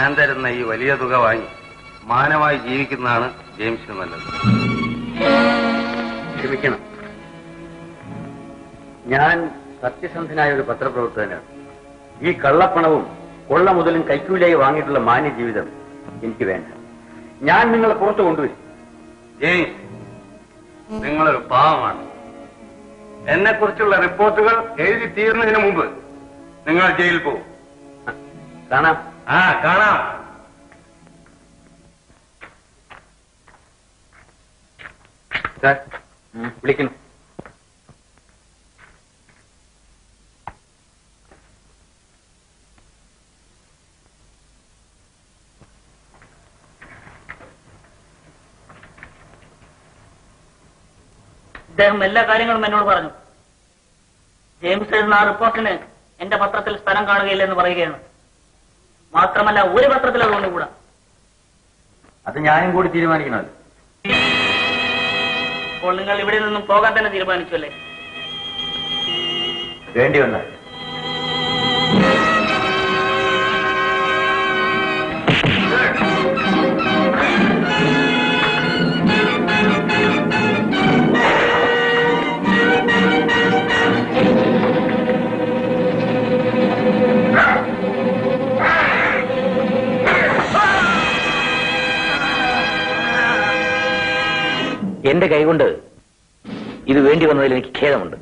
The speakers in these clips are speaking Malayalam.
ഞാൻ തരുന്ന ഈ വലിയ തുക വാങ്ങി മാനമായി ജീവിക്കുന്നതാണ് ജെയിംസിന് നല്ലത്. ക്ഷമിക്കണം, ഞാൻ സത്യസന്ധനായ ഒരു പത്രപ്രവർത്തകനാണ്. ഈ കള്ളപ്പണവും കൊള്ള മുതലും കൈക്കൂലിയായി വാങ്ങിയിട്ടുള്ള മാന്യ ജീവിതം എനിക്ക് വേണ്ട. ഞാൻ നിങ്ങളെ പുറത്തു കൊണ്ടുവരും. ജെയിംസ്, നിങ്ങളൊരു പാവമാണ്. എന്നെക്കുറിച്ചുള്ള റിപ്പോർട്ടുകൾ എഴുതി തീർന്നതിന് മുമ്പ് നിങ്ങൾ ജയിലിൽ പോകും. കാണാം. കാണാം. സാർ, വിളിക്കുന്നു. അദ്ദേഹം എല്ലാ കാര്യങ്ങളും എന്നോട് പറഞ്ഞു. ജെയിംസ് എഴുതുന്ന ആ റിപ്പോർട്ടിന് എന്റെ പത്രത്തിൽ സ്ഥലം കാണുകയില്ലെന്ന് പറയുകയാണ്. മാത്രമല്ല, ഒരു പത്രത്തിൽ അതുകൊണ്ടുകൂടാ. അത് ഞാനും കൂടി തീരുമാനിക്കണമല്ലോ. അപ്പോൾ നിങ്ങൾ ഇവിടെ നിന്നും പോകാൻ തന്നെ തീരുമാനിച്ചു അല്ലേ? വേണ്ടി വന്നാൽ. എന്റെ കൈകൊണ്ട് ഇത് വേണ്ടി വന്നതിൽ എനിക്ക് ഖേദമുണ്ട്.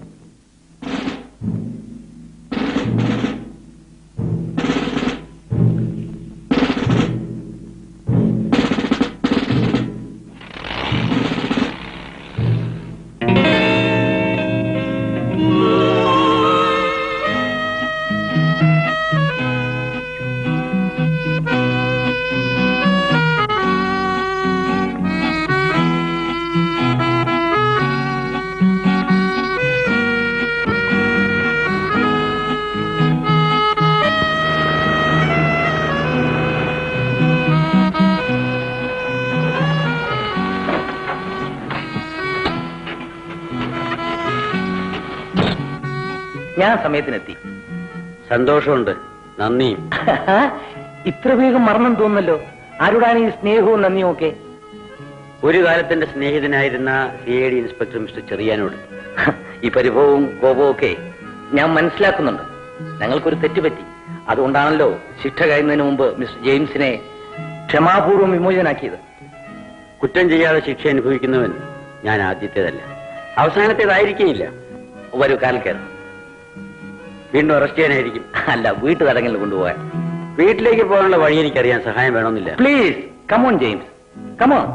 ഞാൻ സമയത്തിനെത്തി. സന്തോഷമുണ്ട്, നന്ദിയും. ഇത്ര വേഗം മറന്നു തോന്നല്ലോ. ആരോടാണ് ഈ സ്നേഹവും നന്ദിയും ഒക്കെ? ഒരു കാലത്തിന്റെ സ്നേഹിതനായിരുന്ന CID ഇൻസ്പെക്ടർ മിസ്റ്റർ ചെറിയാനോട്. ഈ പരിഭവവും കോപവും ഒക്കെ ഞാൻ മനസ്സിലാക്കുന്നുണ്ട്. ഞങ്ങൾക്കൊരു തെറ്റുപറ്റി. അതുകൊണ്ടാണല്ലോ ശിക്ഷ കഴിയുന്നതിന് മുമ്പ് മിസ്റ്റർ ജെയിംസിനെ ക്ഷമാപൂർവ്വം വിമോചനാക്കിയത്. കുറ്റം ചെയ്യാതെ ശിക്ഷ അനുഭവിക്കുന്നവൻ ഞാൻ ആദ്യത്തേതല്ല, അവസാനത്തേതായിരിക്കില്ല. വരൂ, കാലിൽ കയറും. വീണ്ടും അറസ്റ്റ് ചെയ്യാനായിരിക്കും. അല്ല, വീട്ടു തടങ്ങളിൽ കൊണ്ടുപോകാൻ. വീട്ടിലേക്ക് പോകാനുള്ള വഴി എനിക്കറിയാൻ. സഹായം വേണമെന്നില്ല. Please come on James, come on.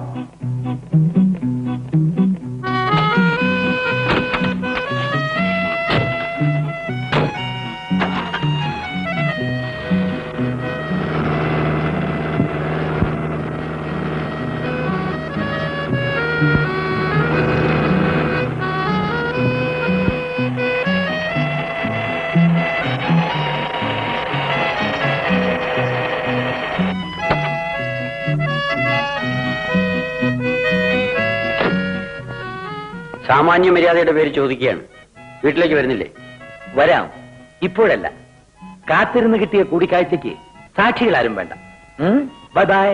സാമാന്യ മര്യാദയുടെ പേര് ചോദിക്കുകയാണ്. വീട്ടിലേക്ക് വരുന്നില്ലേ? വരാം, ഇപ്പോഴല്ല. കാത്തിരുന്ന് കിട്ടിയ കൂടിക്കാഴ്ചയ്ക്ക് സാക്ഷികളാരും വേണ്ട. Bye bye.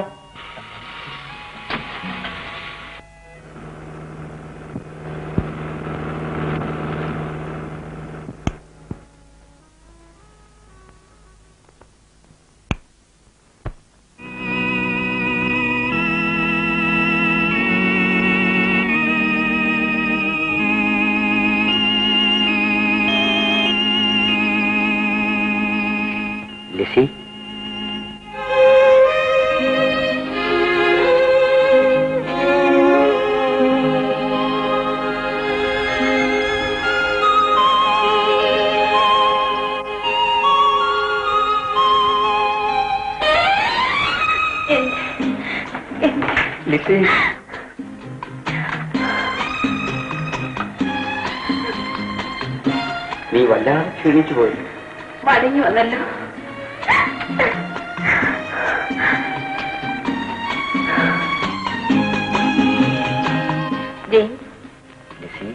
ലിസി, ലിസി, നീ വല്ലാതെ ക്ഷീണിച്ചു പോയി. മടങ്ങി വന്നല്ലോ. ലിസി,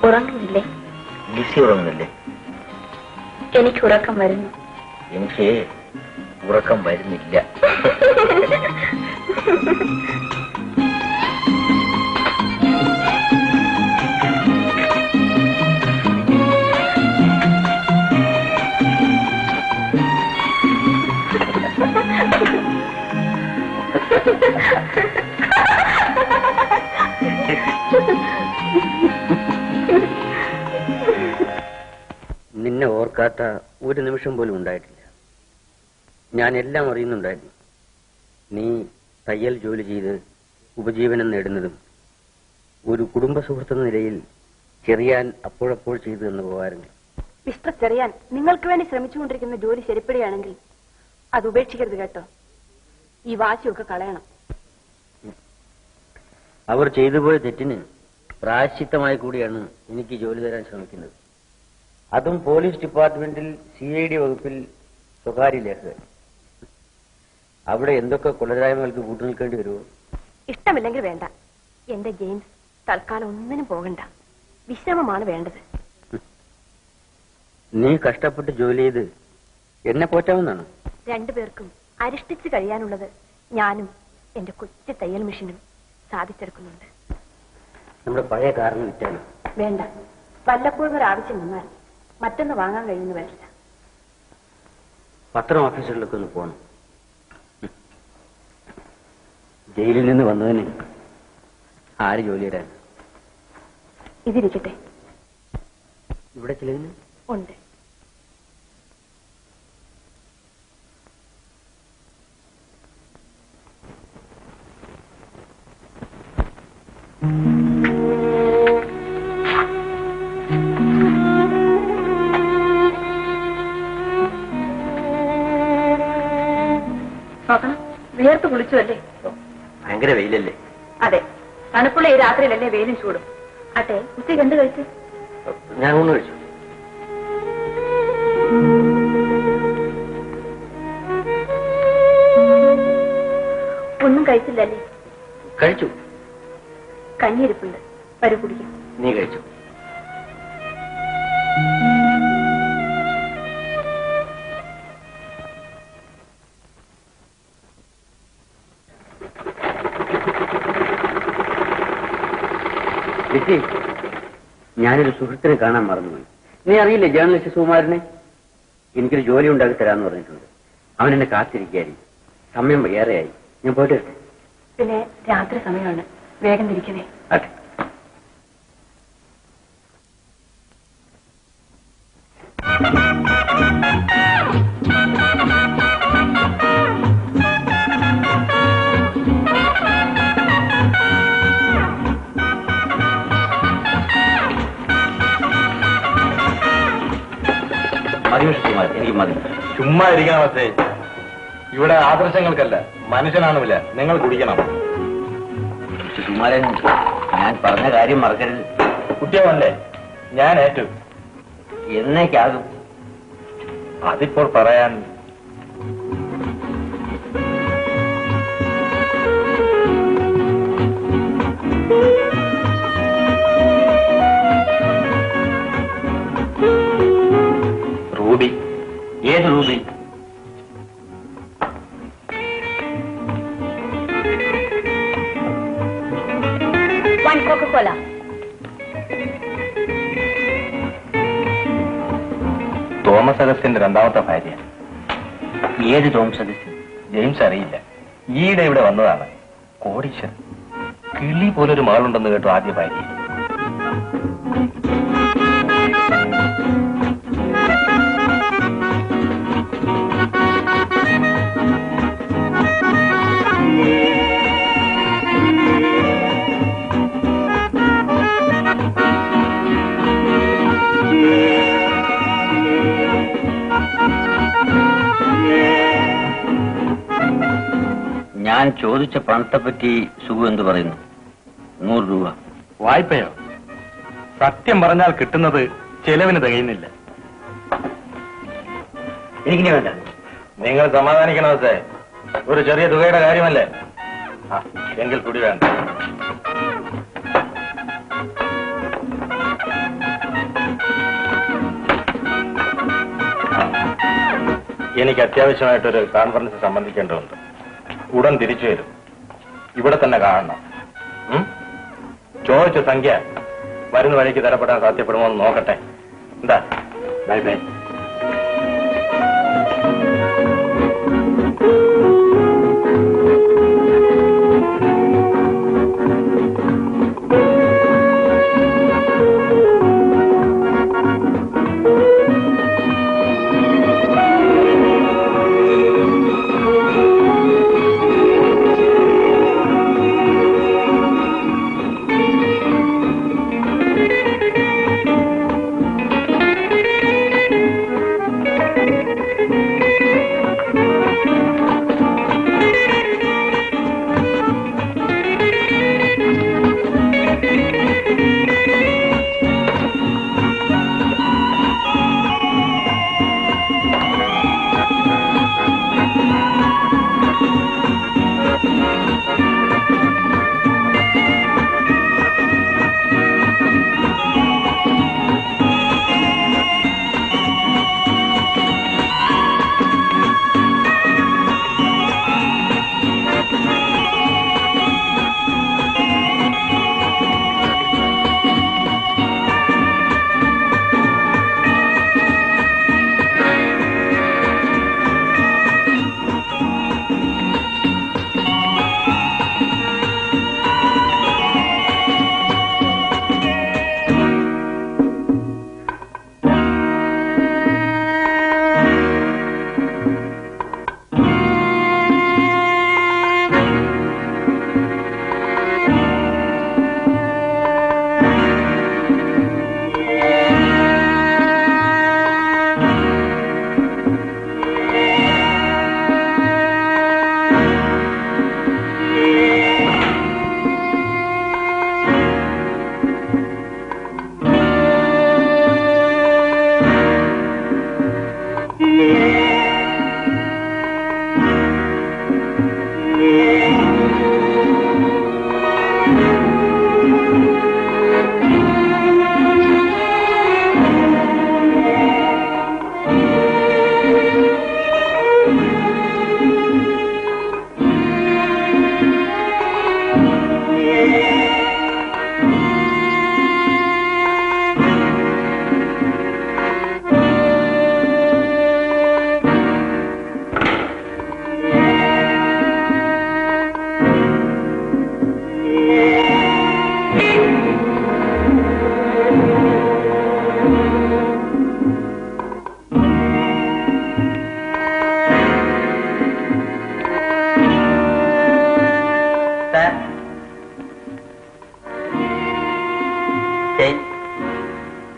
ഉറങ്ങുന്നില്ലേ? ലിസി ഉറങ്ങുന്നില്ലേ? എനിക്ക് ഉറക്കം വരുന്നു. എനിക്ക് ഉറക്കം വരുന്നില്ല. നിന്നെ ഓർക്കാത്ത ഒരു നിമിഷം പോലും ഉണ്ടായിട്ടില്ല. ഞാൻ എല്ലാം അറിയുന്നുണ്ടായിരുന്നു. നീ തയ്യൽ ജോലി ചെയ്ത് ഉപജീവനം നേടുന്നതും ഒരു കുടുംബ സുഹൃത്തെന്ന നിലയിൽ ചെറിയാൻ അപ്പോഴപ്പോൾ ചെയ്തു തന്ന ഉപകാരങ്ങൾ. മിസ്റ്റർ ചെറിയാൻ, നിങ്ങൾക്ക് വേണ്ടി ശ്രമിച്ചുകൊണ്ടിരിക്കുന്ന ജോലി ശരിപ്പെടുകയാണെങ്കിൽ അത് ഉപേക്ഷിക്കരുത് കേട്ടോ. ഈ വാശിയൊക്കെ കളയണം. അവർ ചെയ്തുപോയ തെറ്റിന് പ്രായശ്ചിത്തമായി കൂടിയാണ് എനിക്ക് ജോലി തരാൻ ശ്രമിക്കുന്നത്. അതും പോലീസ് ഡിപ്പാർട്ട്മെന്റിൽ CID വകുപ്പിൽ സ്വകാര്യ ലേഖകൻ. അവിടെ എന്തൊക്കെ കൊലരായ്മകൾക്ക് കൂട്ടുനിൽക്കേണ്ടി വരുമോ? ഇഷ്ടമില്ലെങ്കിൽ വേണ്ട. എന്റെ ജെയിംസ് തൽക്കാലം ഒന്നിനും പോകണ്ട. വിശ്രമമാണ് വേണ്ടത്. നീ കഷ്ടപ്പെട്ട് ജോലി ചെയ്ത് എന്നെ പോറ്റാമെന്നാണ്. രണ്ടുപേർക്കും അരിഷ്ടിച്ച് കഴിയാനുള്ളത് ഞാനും എന്റെ കൊച്ചു തയ്യൽ മെഷീനും സാധിച്ചെടുക്കുന്നുണ്ട്. നമ്മുടെ പഴയ കാറിന് വിറ്റാലോ? വേണ്ട. വല്ലപ്പോഴും ഒരു ആവശ്യം വന്നാൽ മറ്റൊന്ന് വാങ്ങാൻ കഴിയുന്നു വരില്ല. പത്രം ഓഫീസുകളിലൊക്കെ ഒന്ന് പോകണം. ജയിലിൽ നിന്ന് വന്നതിന് ആര് ജോലി തരാൻ? ഇതിരിക്കട്ടെ. ഇവിടെ ചിലതിന് ഉണ്ട്. നോക്കണം, വിയർത്ത് കുളിച്ചു അല്ലേ? ഭയങ്കര വെയിലല്ലേ? അതെ, തണുപ്പുള്ള ഈ രാത്രിയിലല്ലേ വെയിലും ചൂടും. അട്ടെ, ഉച്ചയ്ക്ക് എന്ത് കഴിച്ചു? ഞാൻ ഊണ് കഴിച്ചു. ഒന്നും കഴിച്ചില്ലല്ലേ? കഴിച്ചു. കഞ്ഞിരിപ്പുണ്ട്, വരൂ കുടിക്കും. നീ കഴിച്ചു. ലിസി, ഞാനൊരു സുഹൃത്തിനെ കാണാൻ മറന്നുപോയി. നീ അറിയില്ലേ ജേർണലിസ്റ്റ് സുകുമാരനെ? എനിക്കൊരു ജോലി ഉണ്ടാക്കി തരാമെന്ന് പറഞ്ഞിട്ടുണ്ട്. അവൻ എന്നെ കാത്തിരിക്കുകയായിരിക്കും. സമയം ഏറെയായി. ഞാൻ പോയിട്ട് വരട്ടെ? പിന്നെ രാത്രി സമയമാണ്, വേഗം തിരിക്കണേ. അതെ. എനിക്ക് മതി. ചുമ്മാ ഇരിക്കണം പക്ഷേ. ഇവിടെ ആദർശങ്ങൾക്കല്ല, മനുഷ്യനാണുമില്ല. നിങ്ങൾ കുടിക്കണം. സുകുമാരൻ, ഞാൻ പറഞ്ഞ കാര്യം മറക്കരുത്. കുട്ടിയാവല്ലേ? ഞാൻ ഏറ്റു. എന്നേക്കാകും? അതിപ്പോൾ പറയാൻ റൂബി. ഏത് റൂബി? Coca-Cola. തോമസ് അഗസ്റ്റിന്റെ രണ്ടാമത്തെ ഭാര്യ. ഏത് തോമസ് അഗസ്റ്റിൻ? ജെയിംസ് അറിയില്ല. ഈയിടെ ഇവിടെ വന്നതാണ്. കോടീശ്വരൻ. കിളി പോലൊരു മകളുണ്ടെന്ന് കേട്ടു ആദ്യ ഭാര്യ. ഞാൻ ചോദിച്ച പണത്തെപ്പറ്റി സുഖു എന്ത് പറയുന്നു? 100 രൂപ വായ്പയോ? സത്യം പറഞ്ഞാൽ കിട്ടുന്നത് ചെലവിന് തികയുന്നില്ല. എനിക്കിനി വേണ്ട. നിങ്ങൾ സമാധാനിക്കണോ സേ? ഒരു ചെറിയ തുകയുടെ കാര്യമല്ലേ? എങ്കിൽ കൂടി വേണ്ട. എനിക്ക് അത്യാവശ്യമായിട്ടൊരു കോൺഫറൻസ് സംബന്ധിക്കേണ്ടതുണ്ട്. ഉടൻ തിരിച്ചു വരും. ഇവിടെ തന്നെ കാണണം. ചോദിച്ച സംഖ്യ വരുന്ന വഴിക്ക് തരപ്പെടാൻ സാധ്യപ്പെടുമോ എന്ന് നോക്കട്ടെ. എന്താ? Bye bye.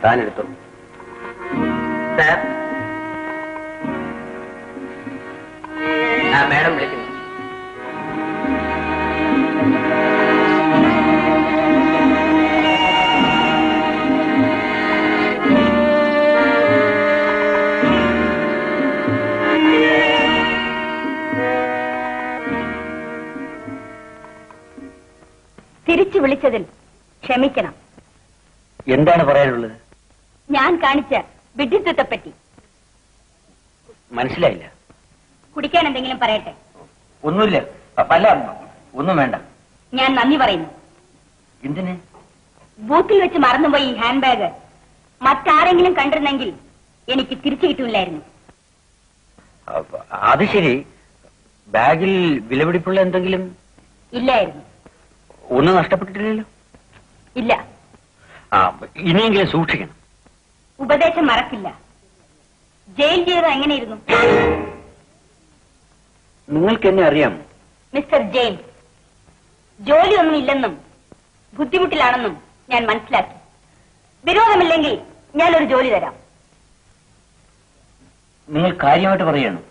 താനെടുത്തു. മാഡം വിളിക്കുന്നു. തിരിച്ചു വിളിച്ചതിൽ ക്ഷമിക്കണം. എന്താണ് പറയാനുള്ളത്? ഞാൻ കാണിച്ച വിഡ്ഢിത്വത്തെപ്പറ്റി. മനസ്സിലായില്ല. കുടിക്കാൻ എന്തെങ്കിലും പറയട്ടെ? ഒന്നുമില്ല. അല്ല, ഒന്നും വേണ്ട. ഞാൻ നന്ദി പറയുന്നു. എന്തിന്? ബൂത്തിൽ വെച്ച് മറന്നുപോയി ഈ ഹാൻഡ് ബാഗ് മറ്റാരെങ്കിലും കണ്ടിരുന്നെങ്കിൽ എനിക്ക് തിരിച്ചു കിട്ടൂലായിരുന്നു. അത് ശരി. ബാഗിൽ വിലപിടിപ്പുള്ള എന്തെങ്കിലും ഇല്ലായിരുന്നു. ഒന്നും നഷ്ടപ്പെട്ടിട്ടില്ലല്ലോ? ഇല്ല. ഇനിയെങ്കിലും സൂക്ഷിക്കണം. ഉപദേശം മറക്കില്ല. ജയിൽ ജീവിതം എങ്ങനെയിരുന്നു? നിങ്ങൾക്ക് എന്നെ അറിയാം. മിസ്റ്റർ ജെയിംസ്, ജോലിയൊന്നും ഇല്ലെന്നും ബുദ്ധിമുട്ടിലാണെന്നും ഞാൻ മനസ്സിലാക്കി. വിരോധമില്ലെങ്കിൽ ഞാനൊരു ജോലി തരാം. നിങ്ങൾ കാര്യമായിട്ട് പറയണം?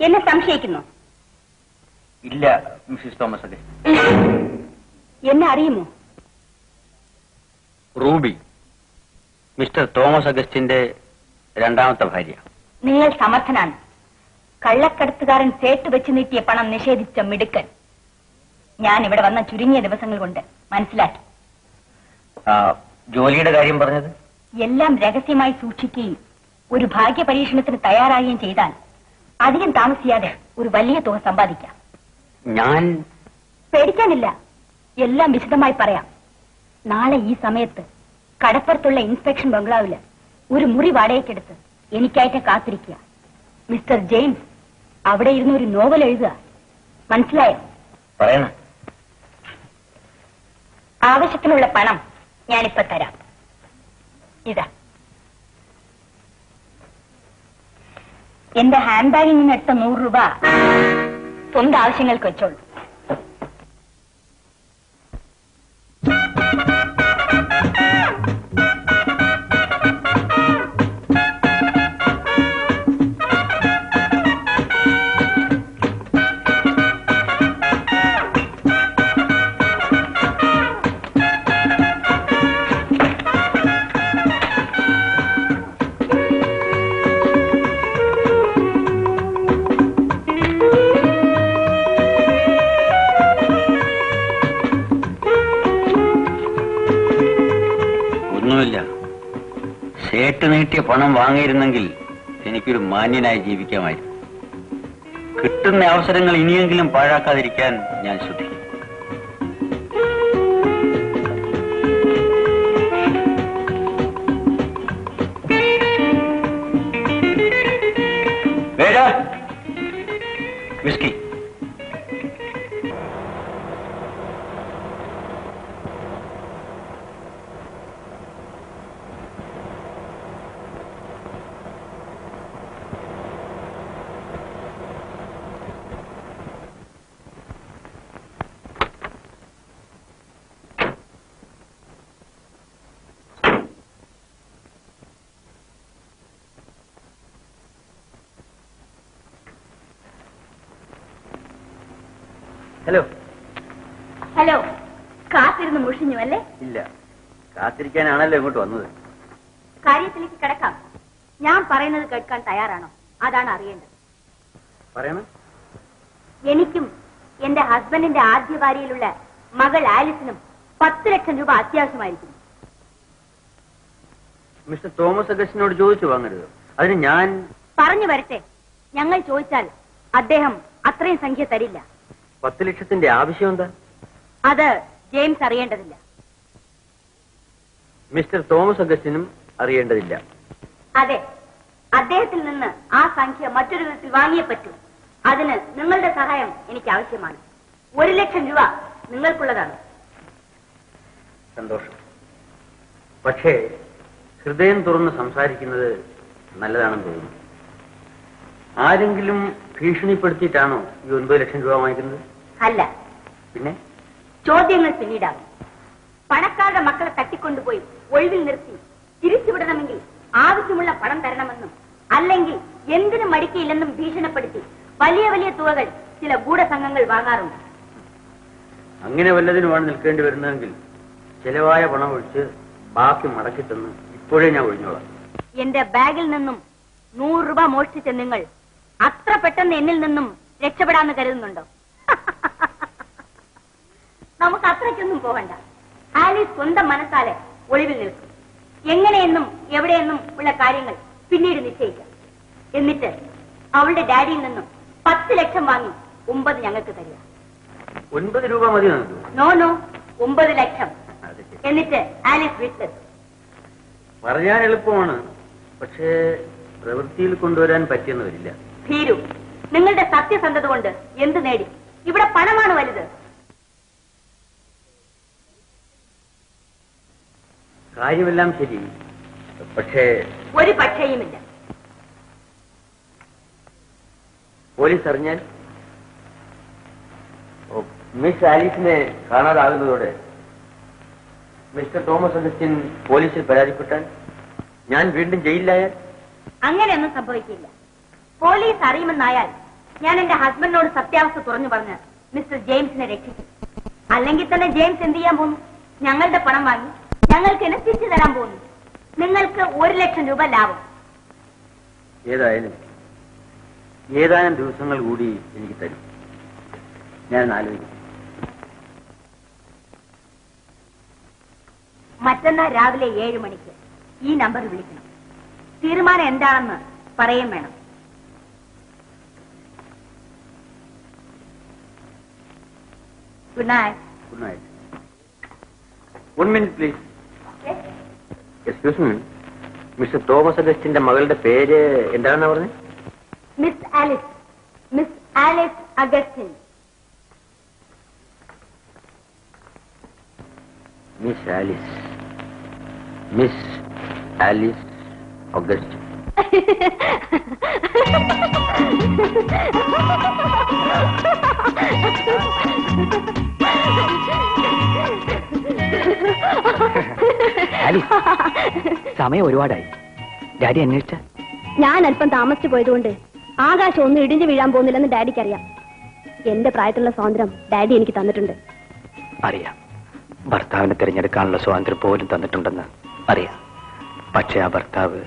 എന്നെ സംശയിക്കുന്നു? ഇല്ല മിസ്സിസ് തോമസ് അഗസ്റ്റിൻ. എന്നെ അറിയുമോ? റൂബി, മിസ്റ്റർ തോമസ് അഗസ്റ്റിന്റെ രണ്ടാമത്തെ ഭാര്യ. നിങ്ങൾ സമർത്ഥനാണ്. കള്ളക്കടത്തുകാരൻ സേട്ട് വെച്ച് നീട്ടിയ പണം നിഷേധിച്ച മിടുക്കൻ. ഞാൻ ഇവിടെ വന്ന ചുരുങ്ങിയ ദിവസങ്ങൾ കൊണ്ട് മനസ്സിലാക്കി. ജോലിയുടെ കാര്യം പറഞ്ഞത്? എല്ലാം രഹസ്യമായി സൂക്ഷിക്കുകയും ഒരു ഭാഗ്യ പരീക്ഷണത്തിന് തയ്യാറാകുകയും ചെയ്താൽ അധികം താമസിയാതെ ഒരു വലിയ തുക സമ്പാദിക്കാം. ഞാൻ പേടിക്കാനില്ല, എല്ലാം വിശദമായി പറയാം. നാളെ ഈ സമയത്ത് കടപ്പുറത്തുള്ള ഇൻസ്പെക്ഷൻ ബംഗ്ലാവില് ഒരു മുറി വാടകയ്ക്കെടുത്ത് എനിക്കായിട്ട് കാത്തിരിക്കുക. മിസ്റ്റർ ജെയിംസ് അവിടെ ഇരുന്ന് ഒരു നോവൽ എഴുതുക. മനസ്സിലായോ? പറയണം. ആവശ്യത്തിനുള്ള പണം ഞാനിപ്പോ തരാം. ഇതാ എന്റെ ഹാൻഡ് ബാഗിൽ നിന്ന് എടുത്ത 100 രൂപ സ്വന്തം ആവശ്യങ്ങൾക്ക് വെച്ചോളൂ. സേട്ട് നീട്ടിയ പണം വാങ്ങിയിരുന്നെങ്കിൽ എനിക്കൊരു മാന്യനായി ജീവിക്കാമായിരുന്നു. കിട്ടുന്ന അവസരങ്ങൾ ഇനിയെങ്കിലും പാഴാക്കാതിരിക്കാൻ ഞാൻ ശ്രദ്ധിക്കും. വിസ്കി. ഹലോ. ഹലോ. കാത്തിരുന്ന് മുഷിഞ്ഞു അല്ലേ? ഇല്ല, കാത്തിരിക്കാനാണല്ലോ ഇങ്ങോട്ട് വന്നത്. കാര്യത്തിലേക്ക് കിടക്കാം. ഞാൻ പറയുന്നത് കേൾക്കാൻ തയ്യാറാണോ? അതാണ് അറിയേണ്ടത്. പറയണം. എനിക്കും എന്റെ ഹസ്ബൻഡിന്റെ ആദ്യ ഭാര്യയിലുള്ള മകൾ ആലിസിനും 10 ലക്ഷം രൂപ അത്യാവശ്യമായിരിക്കുന്നു. മിസ്റ്റർ തോമസ് അഗസ്റ്റിനോട് ചോദിച്ചു വാങ്ങരുത്. അതിന് ഞാൻ പറഞ്ഞു വരട്ടെ. ഞങ്ങൾ ചോദിച്ചാൽ അദ്ദേഹം അത്രയും സംഖ്യ തരില്ല. 10 ലക്ഷത്തിന്റെ ആവശ്യം എന്താ? അത് ജെയിംസ് അറിയേണ്ടതില്ല. മിസ്റ്റർ തോമസ് അഗസ്റ്റിനും അറിയേണ്ടതില്ല. അതെ, അദ്ദേഹത്തിൽ നിന്ന് ആ സംഖ്യ മറ്റൊരു വിധത്തിൽ വാങ്ങിയേ പറ്റൂ. അതിന് നിങ്ങളുടെ സഹായം എനിക്ക് ആവശ്യമാണ്. 1 ലക്ഷം രൂപ നിങ്ങൾക്കുള്ളതാണ്. സന്തോഷം. പക്ഷേ ഹൃദയം തുറന്ന് സംസാരിക്കുന്നത് നല്ലതാണെന്ന് തോന്നുന്നു. ആരെങ്കിലും ഭീഷണിപ്പെടുത്തിയിട്ടാണോ ഈ 9 ലക്ഷം രൂപ വാങ്ങിക്കുന്നത്? അല്ല. പിന്നെ ചോദ്യങ്ങൾ പിന്നീടാകും. പണക്കാരുടെ മക്കളെ തട്ടിക്കൊണ്ടുപോയി ഒഴിവിൽ നിർത്തി തിരിച്ചുവിടണമെങ്കിൽ ആവശ്യമുള്ള പണം തരണമെന്നും അല്ലെങ്കിൽ എന്തിനും മടിക്കയില്ലെന്നും ഭീഷണിപ്പെടുത്തി വലിയ വലിയ തുകകൾ ചില ഗൂഢസംഘങ്ങൾ വാങ്ങാറുണ്ട്. അങ്ങനെ വല്ലതിനുമാണ് നിൽക്കേണ്ടി വരുന്നതെങ്കിൽ ചെലവായ പണം ഒഴിച്ച് ബാക്കി മടക്കി തന്ന് ഇപ്പോഴേ ഞാൻ ഒഴിഞ്ഞോളാം. എന്റെ ബാഗിൽ നിന്നും 100 രൂപ മോഷ്ടിച്ച നിങ്ങൾ അത്ര പെട്ടെന്ന് എന്നിൽ നിന്നും രക്ഷപ്പെടാന്ന് കരുതുന്നുണ്ടോ? നമുക്ക് അത്രയ്ക്കൊന്നും പോകണ്ട. ആലീസ് സ്വന്തം മനസ്സാലെ ഒളിവിൽ നിൽക്കും. എങ്ങനെയെന്നും എവിടെയെന്നും ഉള്ള കാര്യങ്ങൾ പിന്നീട് നിശ്ചയിക്കാം. എന്നിട്ട് അവളുടെ ഡാഡിയിൽ നിന്നും 10 ലക്ഷം വാങ്ങി 9 ഞങ്ങൾക്ക് തരിക. 9 രൂപ മതി. നോ, 9 ലക്ഷം. എന്നിട്ട് ആലീസ് വീട്ടിലെത്തും. പറയാൻ എളുപ്പമാണ്, പക്ഷേ പ്രവൃത്തിയിൽ കൊണ്ടുവരാൻ പറ്റിയെന്ന് വരില്ല. ഭീരു, നിങ്ങളുടെ സത്യസന്ധത കൊണ്ട് എന്ത് നേടി? ഇവിടെ പണമാണ് വലുത്. കാര്യമെല്ലാം ശരി, പക്ഷേ ഒരു പക്ഷേയുമില്ല. പോലീസ് അറിഞ്ഞാൽ മിസ് ആലീസിനെ കാണാതാകുന്നതോടെ മിസ്റ്റർ തോമസ് അഗസ്റ്റിൻ പോലീസിൽ പരാതിപ്പെട്ടാൽ ഞാൻ വീണ്ടും ജയിലിലായാൽ? അങ്ങനെയൊന്നും സംഭവിക്കില്ല. പോലീസ് അറിയുമെന്നായാൽ ഞാൻ എന്റെ ഹസ്ബൻഡിനോട് സത്യാവസ്ഥ തുറന്നു പറഞ്ഞ് മിസ്റ്റർ ജെയിംസിനെ രക്ഷിക്കും. അല്ലെങ്കിൽ തന്നെ ജെയിംസ് എന്ത് ചെയ്യാൻ പോകുന്നു? ഞങ്ങളുടെ പണം വാങ്ങി ഞങ്ങൾക്ക് എന്നെ തിരിച്ചു തരാൻ പോകുന്നു. നിങ്ങൾക്ക് 1 ലക്ഷം രൂപ ലാഭം. ഏതായാലും ഏതാനും ദിവസങ്ങൾ കൂടി എനിക്ക് തരും. ഞാൻ ആലോചിക്കും. മറ്റന്നാൾ രാവിലെ 7 മണിക്ക് ഈ നമ്പർ വിളിക്കണം. തീരുമാനം എന്താണെന്ന് പറയും വേണം. Good night. Good night. 1 minute please. Excuse me, mister Thomas അഗസ്റ്റിന്റെ മകളുടെ പേര് എന്താണെന്നാ പറഞ്ഞത്? Miss Alice. Miss Alice Augustine. Miss Alice. Miss Alice August. സമയം ഒരുപാടായി. ഡാഡി അന്വേഷിച്ച ഞാൻ അല്പം താമസിച്ചു പോയതുകൊണ്ട് ആകാശം ഒന്നും ഇടിഞ്ഞു വീഴാൻ പോകുന്നില്ലെന്ന് ഡാഡിക്ക് അറിയാം. എന്റെ പ്രായത്തിലുള്ള സ്വാതന്ത്ര്യം ഡാഡി എനിക്ക് തന്നിട്ടുണ്ട്. അറിയാം, ഭർത്താവിനെ തിരഞ്ഞെടുക്കാനുള്ള സ്വാതന്ത്ര്യം പോലും തന്നിട്ടുണ്ടെന്ന് അറിയാം. പക്ഷെ ആ ഭർത്താവ്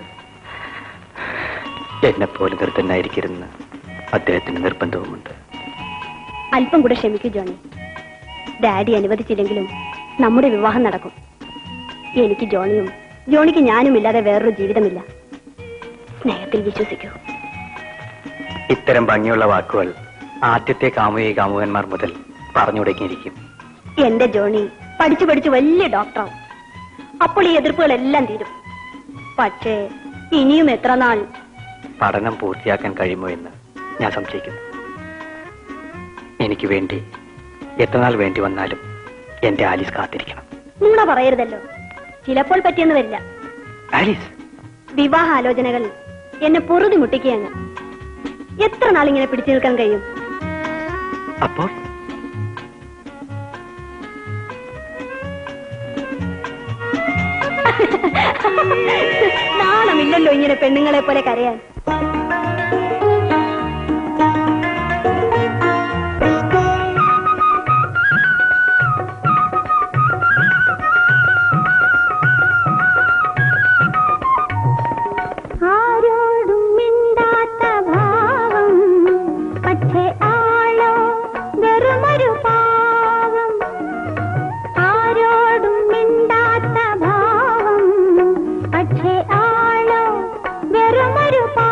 എന്നെ പോലെ നിർത്തനായിരിക്കരുന്ന് അദ്ദേഹത്തിന് നിർബന്ധവുമുണ്ട്. അല്പം കൂടെ ക്ഷമിക്കൂ ജോണി. ഡാഡി അനുവദിച്ചില്ലെങ്കിലും നമ്മുടെ വിവാഹം നടക്കും. എനിക്ക് ജോണിയും ജോണിക്ക് ഞാനും ഇല്ലാതെ വേറൊരു ജീവിതമില്ല. സ്നേഹത്തിൽ വിശ്വസിക്കൂ. ഇത്തരം ഭംഗിയുള്ള വാക്കുകൾ ആദ്യത്തെ കാമുകന്മാർ മുതൽ പറഞ്ഞു തുടങ്ങിയിരിക്കും. എന്റെ ജോണി പഠിച്ചു പഠിച്ചു വലിയ ഡോക്ടറാവും. അപ്പോൾ ഈ എതിർപ്പുകളെല്ലാം തീരും. പക്ഷേ ഇനിയും എത്ര നാൾ പഠനം പൂർത്തിയാക്കാൻ കഴിയുമോ എന്ന് ഞാൻ സംശയിക്കുന്നു. എനിക്ക് വേണ്ടി എത്ര നാൾ വേണ്ടി വന്നാലും എന്റെ ആലീസ് കാത്തിരിക്കണം. നുണ പറയരുതല്ലോ. ചിലപ്പോൾ പറ്റിയെന്ന് വരില്ല. ആലീസ്, വിവാഹ ആലോചനകൾ എന്നെ പൊറുതി മുട്ടിക്കുകയാണ്. എത്ര നാളിങ്ങനെ പിടിച്ചു നിൽക്കാൻ കഴിയും? അപ്പോൾ നാണമില്ലല്ലോ ഇങ്ങനെ പെണ്ണുങ്ങളെ പോലെ കരയാൻ. ആരോടും മിണ്ടാത്ത ഭാവം, പക്ഷേ ആളോ വെറുമൊരു പാവം. ആരോടും മിണ്ടാത്ത ഭാവം, പക്ഷേ ആളോ വെറുമൊരു പാവം.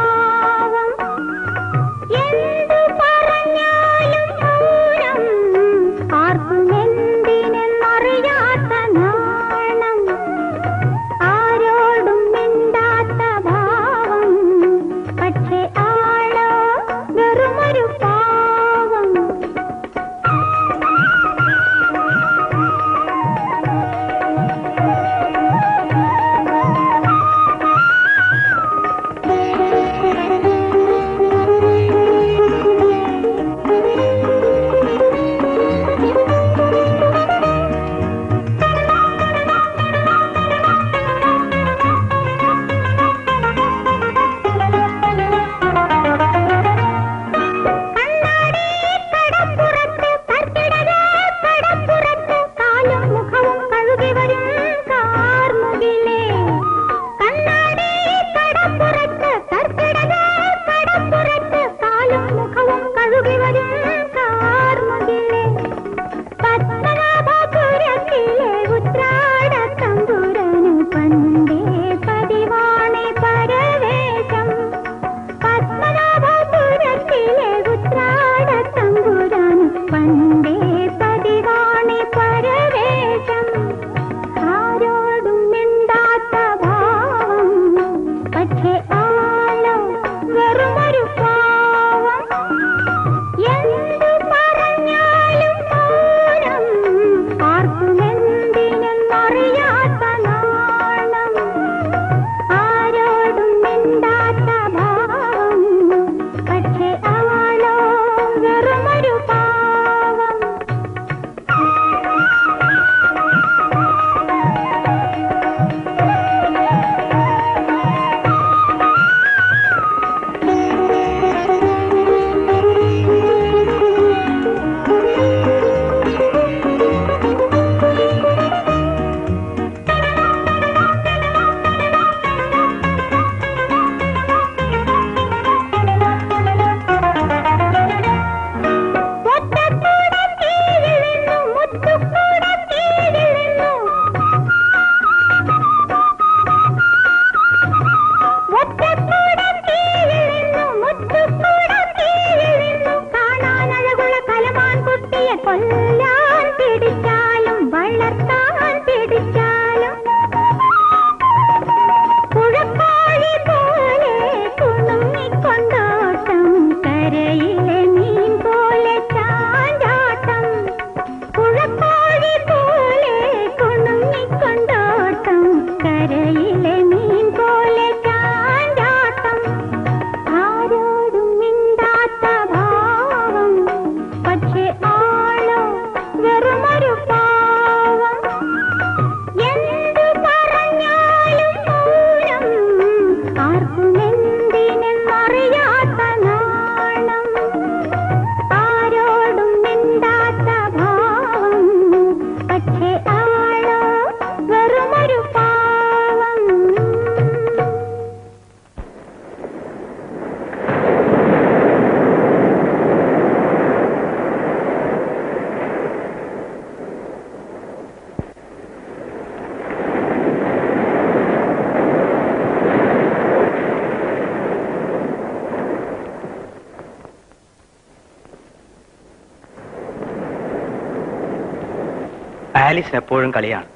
ആലീസിന് എപ്പോഴും കളിയാണ്.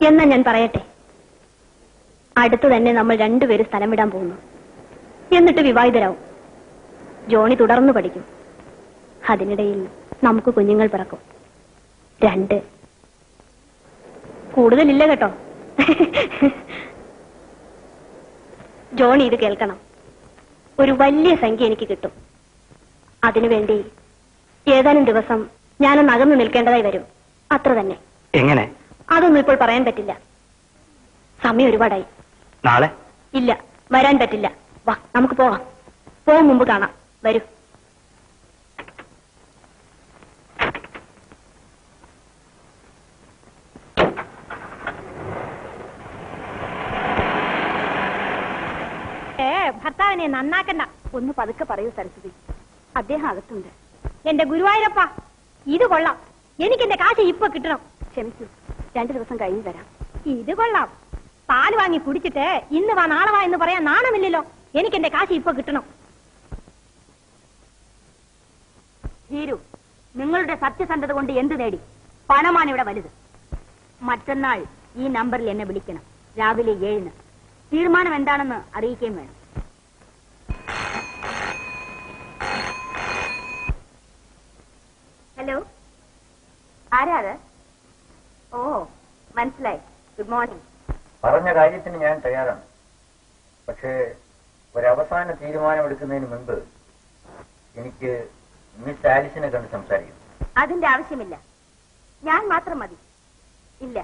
എന്നാ ഞാൻ പറയട്ടെ, അടുത്ത് തന്നെ നമ്മൾ രണ്ടുപേരും സ്ഥലം വിടാൻ പോകുന്നു. എന്നിട്ട് വിവാഹിതരാവും. ജോണി തുടർന്ന് പഠിക്കും. അതിനിടയിൽ നമുക്ക് കുഞ്ഞുങ്ങൾ പിറക്കും. 2. കൂടുതലില്ല കേട്ടോ. ജോണി ഇത് കേൾക്കണം. ഒരു വലിയ സംഖ്യ എനിക്ക് കിട്ടും. അതിനുവേണ്ടി ഏതാനും ദിവസം ഞാനൊന്ന് അകന്നു നിൽക്കേണ്ടതായി വരും. അത്ര തന്നെ. എങ്ങനെ? അതൊന്നും ഇപ്പോൾ പറയാൻ പറ്റില്ല. സമയം ഒരുപാടായി. നാളെ? ഇല്ല, വരാൻ പറ്റില്ല. വാ, നമുക്ക് പോവാം. പോകും മുമ്പ് കാണാം. വരൂ. ഭർത്താവിനെ നന്നാക്കണ്ട. ഒന്ന് പതുക്കെ പറയൂ സരസ്വതി. അദ്ദേഹം അകത്തുണ്ട്. എന്റെ ഗുരുവായൂരപ്പ, ഇത് കൊള്ളാം. എനിക്ക് എന്റെ കാശ് ഇപ്പൊ കിട്ടണം. ക്ഷമിക്കൂ, 2 ദിവസം കഴിഞ്ഞു തരാം. ഇത് കൊള്ളാം. പാല് വാങ്ങി കുടിച്ചിട്ട് ഇന്ന് വാ നാളെ വാ എന്ന് പറയാൻ നാണമില്ലല്ലോ. എനിക്ക് എന്റെ കാശ് ഇപ്പൊ കിട്ടണം. ഹീരു, നിങ്ങളുടെ സത്യസന്ധത കൊണ്ട് എന്ത് നേടി? പണമാണ് ഇവിടെ വലുത്. മറ്റന്നാൾ ഈ നമ്പറിൽ എന്നെ വിളിക്കണം. രാവിലെ 7-ന്. തീരുമാനം എന്താണെന്ന് അറിയിക്കുകയും വേണം. ഹലോ, ആരാത്? ഓ, മനസ്സിലായി. Good morning. പറഞ്ഞ കാര്യത്തിന് ഞാൻ തയ്യാറാണ്. പക്ഷേ ഒരവസാന തീരുമാനമെടുക്കുന്നതിന് മുൻപ് എനിക്ക് മിസ് ആലിസിനെ കണ്ട് സംസാരിക്കണം. അതിന്റെ ആവശ്യമില്ല. ഞാൻ മാത്രം മതി. ഇല്ല,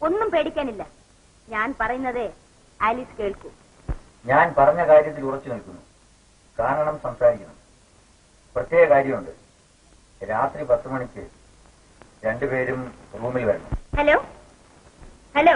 ഒന്നും പേടിക്കാനില്ല. ഞാൻ പറയുന്നതേ ആലീസ് കേൾക്കൂ. ഞാൻ പറഞ്ഞ കാര്യത്തിൽ ഉറച്ചു നിൽക്കുന്നു. കാരണം സംസാരിക്കണം. പ്രത്യേക കാര്യമുണ്ട്. രാത്രി 10 മണിക്ക് രണ്ടുപേരും റൂമിൽ വരണം. ഹലോ ഹലോ,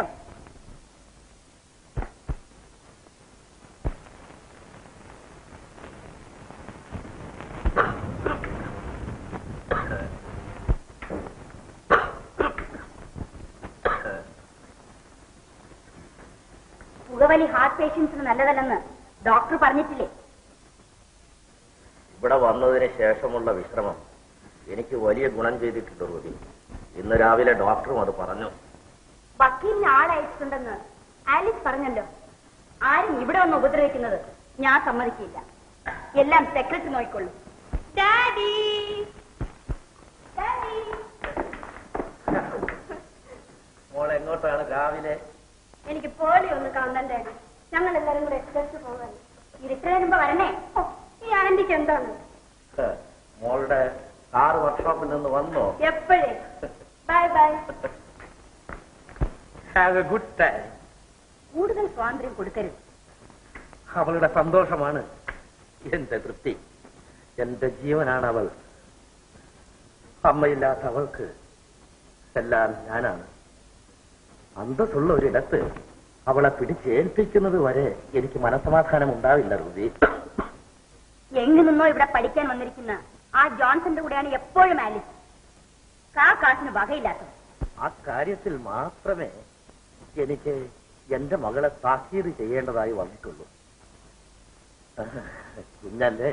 പുകവലി ഹാർട്ട് പേഷ്യൻസിന് നല്ലതല്ലെന്ന് ഡോക്ടർ പറഞ്ഞിട്ടില്ലേ? ഇവിടെ വന്നതിന് ശേഷമുള്ള വിശ്രമം എനിക്ക് വലിയ ഗുണം ചെയ്തിട്ടുണ്ട് റൂബി. ഇന്ന് രാവിലെ ഡോക്ടറും അത് പറഞ്ഞു. വക്കീലിന് ആളയച്ചിട്ടുണ്ടെന്ന് ആലിസ് പറഞ്ഞല്ലോ. ആരും ഇവിടെ ഒന്ന് ഉപദ്രവിക്കുന്നത് ഞാൻ സമ്മതിക്കില്ല. എല്ലാം സെക്രട്ടറി നോക്കിക്കൊള്ളു. Daddy, daddy. മോൾ എങ്ങോട്ടാണ് രാവിലെ? എനിക്ക് പോളി ഒന്ന് കാണാൻ ഡാഡി. ഞങ്ങൾ എല്ലാവരും കൂടെ എക്സ്പ്രസ് പോകാൻ. ഇരുട്ട് വരുമ്പോ വരണേ. ഓ, ഈ ആന്റിക്ക് എന്താണ്? മോളുടെ കാർ വർക്ക്ഷോപ്പിൽ നിന്ന് വന്നോ? എപ്പോഴേ. Bye bye. Have A good time. കൂടുതൽ സ്വാതന്ത്ര്യം കൊടുക്കരുത്. അവളുടെ സന്തോഷമാണ് എന്റെ തൃപ്തി. എന്റെ ജീവനാണ് അവൾ. അമ്മയില്ലാത്ത അവൾക്ക് എല്ലാം ഞാനാണ്. അന്തസ്സുള്ള ഒരിടത്ത് അവളെ പിടിച്ചേൽപ്പിക്കുന്നത് വരെ എനിക്ക് മനസ്സമാധാനം ഉണ്ടാവില്ല റൂബി. എങ്ങു നിന്നോ ഇവിടെ പഠിക്കാൻ വന്നിരിക്കുന്ന ആ ജോൺസന്റെ കൂടെയാണ് എപ്പോഴും ആലിസ്. കാശിന് വകയില്ലാത്തത്. ആ കാര്യത്തിൽ മാത്രമേ എനിക്ക് എന്റെ മകളെ താക്കീത് ചെയ്യേണ്ടതായി വന്നിട്ടുള്ളൂ. കുഞ്ഞല്ലേ,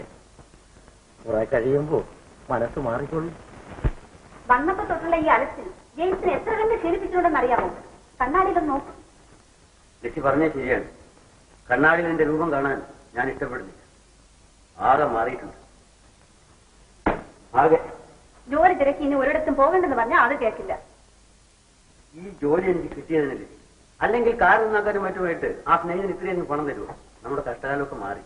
കുറെ കഴിയുമ്പോ മനസ്സ് മാറിക്കൊള്ളും. വന്നപ്പോ തൊട്ടുള്ള ഈ അലച്ചിൽ ജെയിംസിനെ എത്ര കണ്ട് ക്ഷീണിപ്പിച്ചുകൊണ്ടെന്ന് അറിയാമോ? കണ്ണാടിയിലും നോക്കും. ലക്ഷ്യ പറഞ്ഞേ ശരിയാണ്. കണ്ണാടിയിൽ എന്റെ രൂപം കാണാൻ ഞാൻ ഇഷ്ടപ്പെടുന്നില്ല. ആകെ മാറിയിട്ടുണ്ട്. ആകെ ജോലി തിരക്കി ഇനി ഒരിടത്തും പോകണ്ടെന്ന് പറഞ്ഞാൽ അത് കേൾക്കില്ല. ഈ ജോലി എനിക്ക് കിട്ടിയതിനല്ലേ. അല്ലെങ്കിൽ കാർ നന്നാക്കാനും മറ്റുമായിട്ട് ആ സ്നേഹിതന് ഇത്രയൊന്നും പണം തരുമോ? നമ്മുടെ കഷ്ടകാലമൊക്കെ മാറി.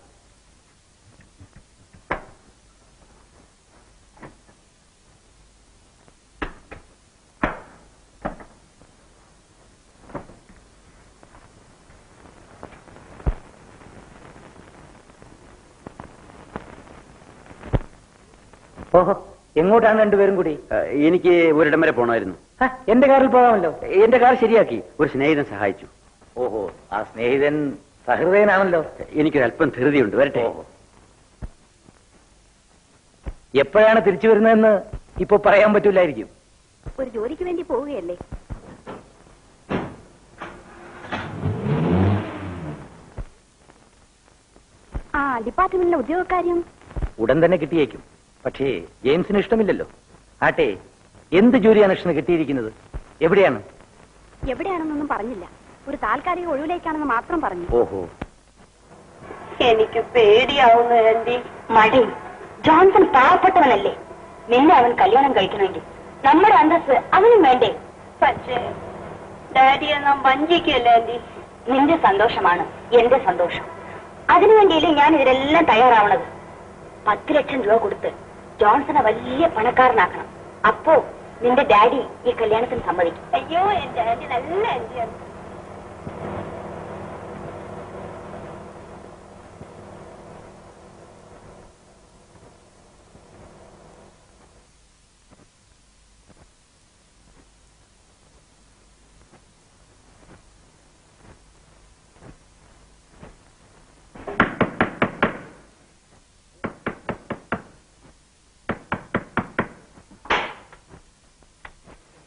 ഓഹോ, എങ്ങോട്ടാണ് രണ്ടുപേരും കൂടി? എനിക്ക് ഒരിടം വരെ പോണമായിരുന്നു. എന്റെ കാറിൽ പോകാമല്ലോ. എന്റെ കാർ ശരിയാക്കി ഒരു സ്നേഹിതൻ സഹായിച്ചു. ഓഹോ, ആ സ്നേഹിതൻ സഹൃദയനാണല്ലോ. എനിക്കൊരല്പം ധൃതിയുണ്ട്. വരട്ടെ. എപ്പോഴാണ് തിരിച്ചു വരുന്നതെന്ന് ഇപ്പൊ പറയാൻ പറ്റൂലായിരിക്കും. ഒരു ജോലിക്ക് വേണ്ടി പോവുകയല്ലേ? ആ ഡിപ്പാർട്ട്മെന്റിലെ ഉദ്യോഗക്കാര്യം ഉടൻ തന്നെ കിട്ടിയേക്കും. പക്ഷേ ജെയിംസിന് ഇഷ്ടമില്ലല്ലോ. ആട്ടെ, എന്ത് ജോലിയാണ് ഇഷ്ടം കിട്ടിയിരിക്കുന്നത്? എവിടെയാണ്? എവിടെയാണെന്നൊന്നും പറഞ്ഞില്ല. ഒരു താൽക്കാലിക ഒഴിവിലേക്കാണെന്ന് മാത്രം പറഞ്ഞു. ഓഹോ, എനിക്ക് പേടിയാവുന്നു ആന്റി. മടി. ജോൺസൺ പാവപ്പെട്ടവനല്ലേ? നിന്നെ അവൻ കല്യാണം കഴിക്കണമെങ്കിൽ നമ്മുടെ അന്തസ് അവനും വേണ്ടേ? പക്ഷേ ഡാഡിയെ നാം വഞ്ചിക്കല്ലേ ആന്റി? നിന്റെ സന്തോഷമാണ് എന്റെ സന്തോഷം. അതിനുവേണ്ടിയില്ലേ ഞാൻ ഇതിലെല്ലാം തയ്യാറാവണത്. 10 ലക്ഷം രൂപ കൊടുത്ത് ജോൺസനെ വലിയ പണക്കാരനാക്കണം. അപ്പോ നിന്റെ ഡാഡി ഈ കല്യാണത്തിന് സമ്മതിക്കും. അയ്യോ, എന്റെ ആന്റി നല്ല ആന്റിയാണ്.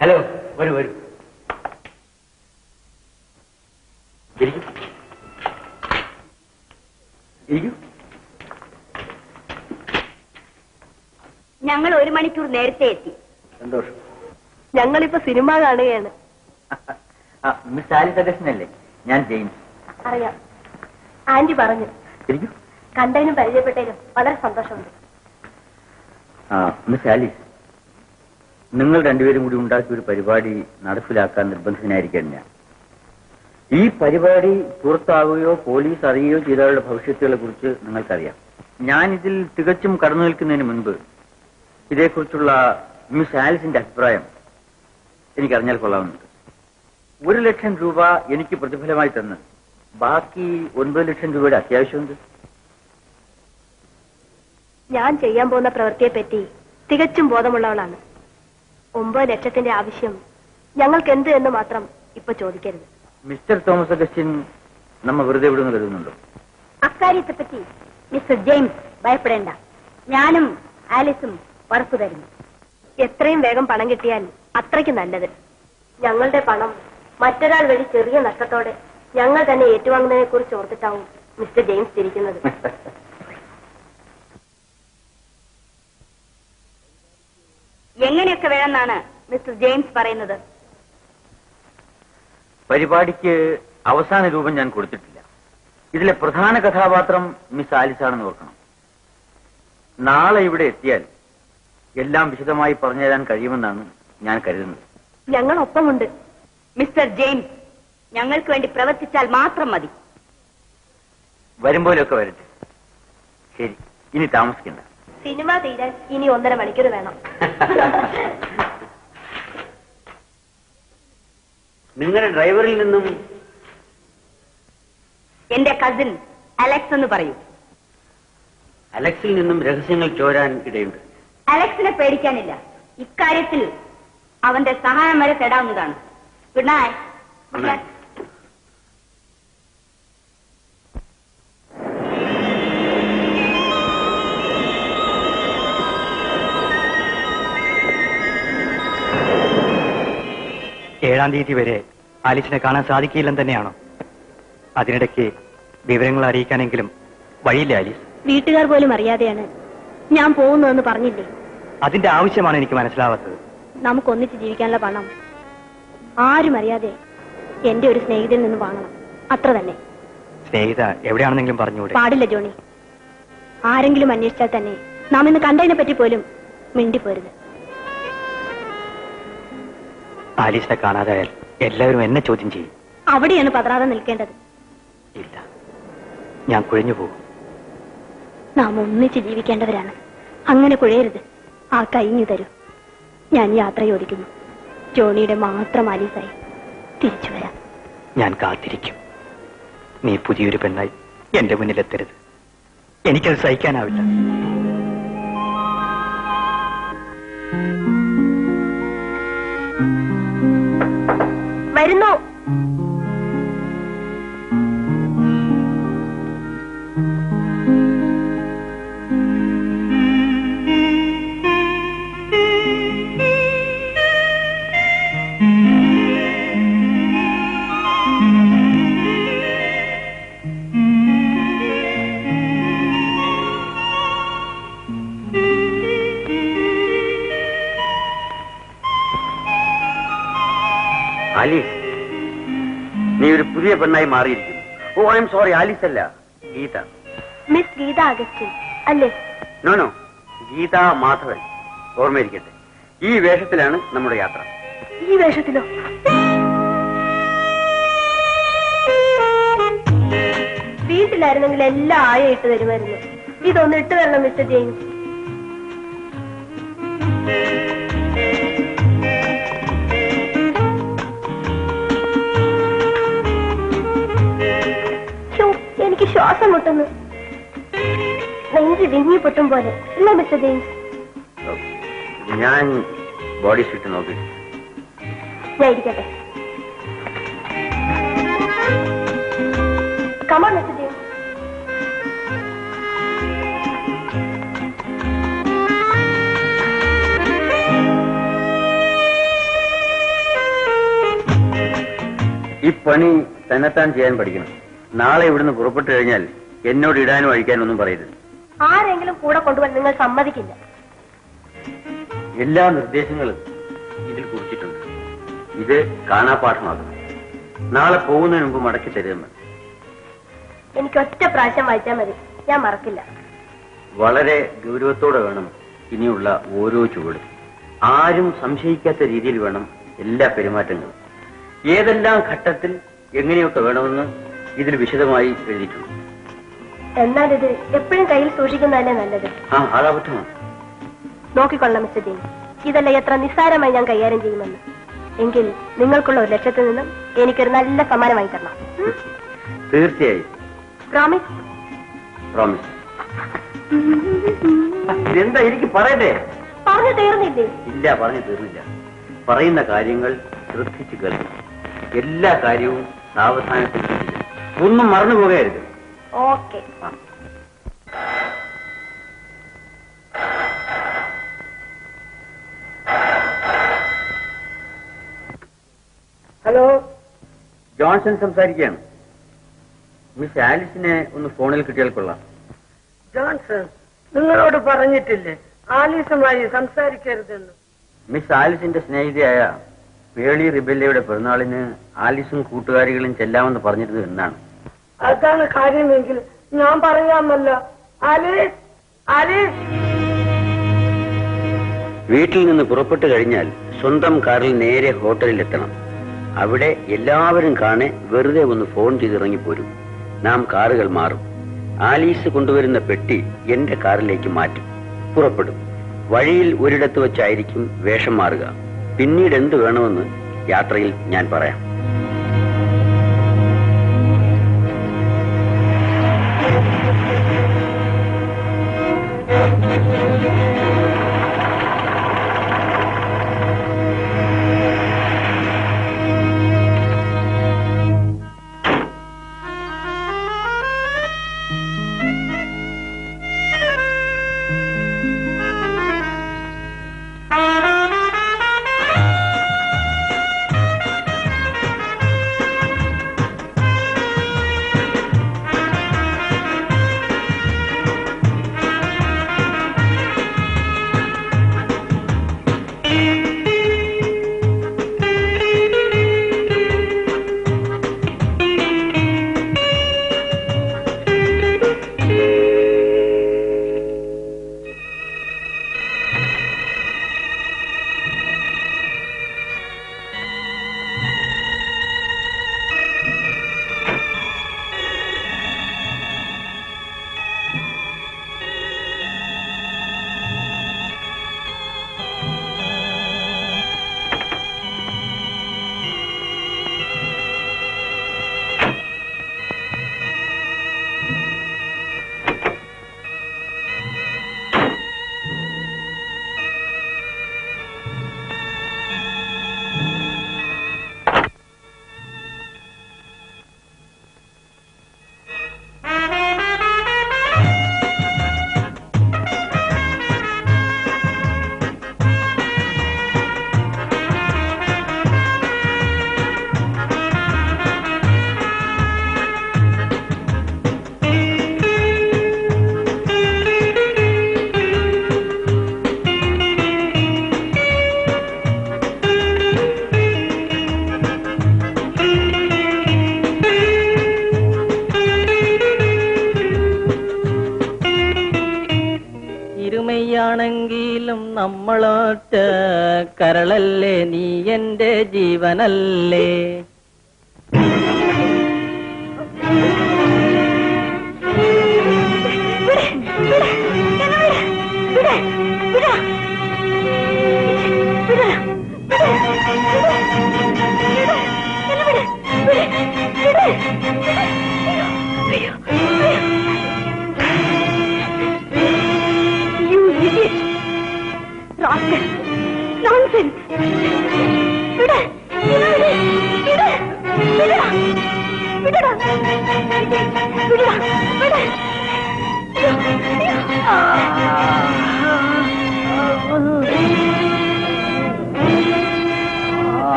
ഹലോ, വരൂ വരൂ. ഇരിക്കൂ. ഞങ്ങൾ 1 മണിക്കൂർ നേരത്തെ എത്തി. സന്തോഷം. ഞങ്ങളിപ്പോ സിനിമ കാണുകയാണ്. മിസ് ആലിസ് അഗസ്റ്റിൻ അല്ലേ? ഞാൻ ജെയിംസ്. അറിയാം, ആന്റി പറഞ്ഞു. ഇരിക്കൂ. കണ്ടതിനും പരിചയപ്പെട്ടതിനും വളരെ സന്തോഷമുണ്ട്. മിസ് ആലിസ്, നിങ്ങൾ രണ്ടുപേരും കൂടി ഉണ്ടാക്കിയ ഒരു പരിപാടി നടപ്പിലാക്കാൻ നിർബന്ധിതനായിരിക്കാൻ ഞാൻ. ഈ പരിപാടി പുറത്താവുകയോ പോലീസ് അറിയുകയോ ചെയ്തവരുടെ ഭവിഷ്യത്തുകളെ കുറിച്ച് നിങ്ങൾക്കറിയാം. ഞാൻ ഇതിൽ തികച്ചും കടന്നു നിൽക്കുന്നതിന് മുൻപ് ഇതേക്കുറിച്ചുള്ള മിസ് ആലിസിന്റെ അഭിപ്രായം എനിക്കറിഞ്ഞാൽ കൊള്ളാവുന്നുണ്ട്. 1 ലക്ഷം രൂപ എനിക്ക് പ്രതിഫലമായി തന്ന് ബാക്കി 9 ലക്ഷം രൂപയുടെ അത്യാവശ്യമുണ്ട്. ഞാൻ ചെയ്യാൻ പോകുന്ന പ്രവൃത്തിയെ പറ്റി തികച്ചും ബോധമുള്ളവളാണ്. 9 ലക്ഷത്തിന്റെ ആവശ്യം ഞങ്ങൾക്ക് എന്ത് എന്ന് മാത്രം ഇപ്പൊ ചോദിക്കരുത്. മിസ്റ്റർ തോമസ് അഗസ്റ്റിൻ നമ്മ വെറുതെ വിടുന്നു കരുതുന്നുണ്ടോ? അക്കാര്യത്തെ പറ്റി മിസ്റ്റർ ജെയിംസ് ഭയപ്പെടേണ്ട. ഞാനും ആലിസും ഉറപ്പു തരുന്നു. എത്രയും വേഗം പണം കിട്ടിയാൽ അത്രയ്ക്ക് നല്ലത്. ഞങ്ങളുടെ പണം മറ്റൊരാൾ വഴി ചെറിയ നഷ്ടത്തോടെ ഞങ്ങൾ തന്നെ ഏറ്റുവാങ്ങുന്നതിനെ കുറിച്ച് ഓർത്തിട്ടാവും മിസ്റ്റർ ജെയിംസ് തിരിക്കുന്നത്. എങ്ങനെയൊക്കെ വേണമെന്നാണ് മിസ്റ്റർ ജെയിംസ് പറയുന്നത്? പരിപാടിക്ക് അവസാന രൂപം ഞാൻ കൊടുത്തിട്ടില്ല. ഇതിലെ പ്രധാന കഥാപാത്രം മിസ് ആലിസ് ആണെന്ന് ഓർക്കണം. നാളെ ഇവിടെ എത്തിയാൽ എല്ലാം വിശദമായി പറഞ്ഞുതരാൻ കഴിയുമെന്നാണ് ഞാൻ കരുതുന്നത്. ഞങ്ങൾ ഒപ്പമുണ്ട് മിസ്റ്റർ ജെയിംസ്. ഞങ്ങൾക്ക് വേണ്ടി പ്രവർത്തിച്ചാൽ മാത്രം മതി. വരുമ്പോഴൊക്കെ വരട്ടെ. ശരി, ഇനി താമസിക്കണ്ട. സിനിമ തീരാൻ ഇനി 1.5 മണിക്കൂർ വേണം. നിങ്ങളുടെ ഡ്രൈവറിൽ നിന്നും എന്റെ കസിൻ അലക്സ് എന്ന് പറയൂ. അലക്സിൽ നിന്നും രഹസ്യങ്ങൾ ചോരാൻ ഇടയുണ്ട്. അലക്സിനെ പേടിക്കാനില്ല. ഇക്കാര്യത്തിൽ അവന്റെ സഹായം വരെ തേടാവുന്നതാണ്. Good night. Good night. ഏഴാം തീയതി വരെ ആലിസിനെ കാണാൻ സാധിക്കില്ലെന്ന് തന്നെയാണോ? അതിനിടയ്ക്ക് വിവരങ്ങൾ അറിയിക്കാനെങ്കിലും വഴിയില്ല ആലീസ്? വീട്ടുകാർ പോലും അറിയാതെയാണ് ഞാൻ പോകുന്നതെന്ന് പറഞ്ഞില്ലേ? അതിന്റെ ആവശ്യമാണ് എനിക്ക് മനസ്സിലാവാത്തത്. നമുക്ക് ഒന്നിച്ച് ജീവിക്കാനുള്ള പണം ആരും അറിയാതെ എന്റെ ഒരു സ്നേഹിതയിൽ നിന്ന് വാങ്ങണം. അത്ര തന്നെ. സ്നേഹിത എവിടെയാണെന്നെങ്കിലും പറഞ്ഞുകൂടെ? പാടില്ല ജോണി. ആരെങ്കിലും അന്വേഷിച്ചാൽ തന്നെ നാം ഇന്ന് കണ്ടതിനെ പറ്റി പോലും മിണ്ടിപ്പോരുത്. ആലീസിനെ കാണാതായാൽ എല്ലാവരും എന്നെ ചോദ്യം ചെയ്യും. അവിടെയാണ് പതറാതെ നിൽക്കേണ്ടത്. ഇല്ല, ഞാൻ കുഴഞ്ഞു പോകും. നാം ഒന്നിച്ച് ജീവിക്കേണ്ടവരാണ്. അങ്ങനെ കുഴയരുത്. ആ കൈഞ്ഞു തരൂ. ഞാൻ യാത്ര ചോദിക്കുന്നു. ജോണിയുടെ മാത്രം ആലീസായി തിരിച്ചു വരാം. ഞാൻ കാത്തിരിക്കും. നീ പുതിയൊരു പെണ്ണായി എന്റെ മുന്നിലെത്തരുത്. എനിക്കത് സഹിക്കാനാവില്ല. വരുന്നു. നീ ഒരു പുതിയ പെണ്ണായി മാറിയിരിക്കുന്നു. ഓ ഐ എം സോറി, ആലിസ് അല്ല, ഗീത. മിസ് ഗീത അഗസ്റ്റിൻ അല്ലേ? നോ, ഗീത മാധവൻ. ഓർമ്മയിരിക്കട്ടെ, ഈ വേഷത്തിലാണ് നമ്മുടെ യാത്ര. ഈ വേഷത്തിലോ? വീട്ടിലായിരുന്നെങ്കിൽ എല്ലാം ആയ ഇട്ട് തരുമായിരുന്നു. ഇതൊന്ന് ഇട്ട് തരണം മിസ്റ്റർ ജെയിംസ്. എനിക്ക് ശ്വാസം മുട്ടുന്നു. നെഞ്ച് വിങ്ങി പൊട്ടും പോലെ ഇല്ല മിസ്റ്റർ ജെയിംസ്? ഞാൻ ബോഡി സ്യൂട്ട് നോക്കി. ഞാൻ ഇരിക്കട്ടെ. കമാ മിസ്റ്റർ ജെയിംസ്. ഈ പണി തന്നെത്താൻ ചെയ്യാൻ പഠിക്കണം. നാളെ ഇവിടുന്ന് പുറപ്പെട്ടു കഴിഞ്ഞാൽ എന്നോട് ഇടാനും അഴിക്കാനും ഒന്നും പറയരുത്. ആരെങ്കിലും കൂടെ കൊണ്ടുപോകാൻ നിങ്ങൾ സമ്മതിക്കില്ല. എല്ലാ നിർദ്ദേശങ്ങളും ഇതിൽ കുറിച്ചിട്ടുണ്ട്. ഇത് കാണാപാഠമാകും. നാളെ പോകുന്നതിന് മുമ്പ് മടക്കി തരുമെന്ന്. എനിക്ക് ഒറ്റ പ്രാവശ്യം വായിച്ചാൽ മതി, ഞാൻ മറക്കില്ല. വളരെ ഗൗരവത്തോടെ വേണം ഇനിയുള്ള ഓരോ ചുവടും. ആരും സംശയിക്കാത്ത രീതിയിൽ വേണം എല്ലാ പെരുമാറ്റങ്ങളും. ഏതെല്ലാം ഘട്ടത്തിൽ എങ്ങനെയൊക്കെ വേണമെന്ന് ഇതിൽ വിശദമായി എഴുതിയിട്ടുണ്ട്. എന്നാൽ ഇത് എപ്പോഴും കയ്യിൽ സൂക്ഷിക്കുന്നതല്ലേ നല്ലത്. അതബദ്ധമാണ്. നോക്കിക്കൊള്ളാം മിസ്റ്റർ ജെയിംസ്, ഇതെല്ലാം എത്ര നിസ്സാരമായി ഞാൻ കൈകാര്യം ചെയ്യുമെന്ന്. എങ്കിൽ നിങ്ങൾക്കുള്ള ഒരു ലക്ഷ്യത്തിൽ നിന്നും എനിക്കൊരു നല്ല സമ്മാനം വാങ്ങി തരണം. തീർച്ചയായും. പ്രോമിസ്? പ്രോമിസ്. ഇതെന്താ എനിക്ക് പറയട്ടെ? പറഞ്ഞു തീർന്നില്ലേ? ഇല്ല, പറഞ്ഞു തീർന്നില്ല. പറയുന്ന കാര്യങ്ങൾ ശ്രദ്ധിച്ചു കേൾക്കണം. എല്ലാ കാര്യവും സാവധാനത്തിൽ ഒന്നും മറന്നു പോകരുത്. ഓക്കെ. ഹലോ, ജോൺസൺ സംസാരിക്കുകയാണ്. മിസ് ആലിസിനെ ഒന്ന് ഫോണിൽ കിട്ടിയാൽ കൊള്ളാം. ജോൺസൺ നിങ്ങളോട് പറഞ്ഞിട്ടില്ലേ ആലീസുമായി സംസാരിക്കരുതെന്ന്? മിസ് ആലിസിന്റെ സ്നേഹിതയായ പേളി റിബെല്ലയുടെ പിറന്നാളിന് ആലിസും കൂട്ടുകാരികളും ചെല്ലാമെന്ന് പറഞ്ഞിരുന്നു എന്നാണ്. അതാണ് കാര്യമെങ്കിൽ ഞാൻ പറയാമല്ല. Alice, Alice. വീട്ടിൽ നിന്ന് പുറപ്പെട്ടു കഴിഞ്ഞാൽ സ്വന്തം കാറിൽ നേരെ ഹോട്ടലിൽ എത്തണം. അവിടെ എല്ലാവരും കാണെ വെറുതെ ഒന്ന് ഫോൺ ചെയ്തിറങ്ങിപ്പോരും. നാം കാറുകൾ മാറും. ആലീസ് കൊണ്ടുവരുന്ന പെട്ടി എന്റെ കാറിലേക്ക് മാറ്റും. പുറപ്പെടും. വഴിയിൽ ഒരിടത്ത് വെച്ചായിരിക്കും വേഷം മാറുക. പിന്നീട് എന്ത് വേണമെന്ന് യാത്രയിൽ ഞാൻ പറയാം. നമ്മളൊറ്റ കരളല്ലേ, നീ എന്റെ ജീവനല്ലേ.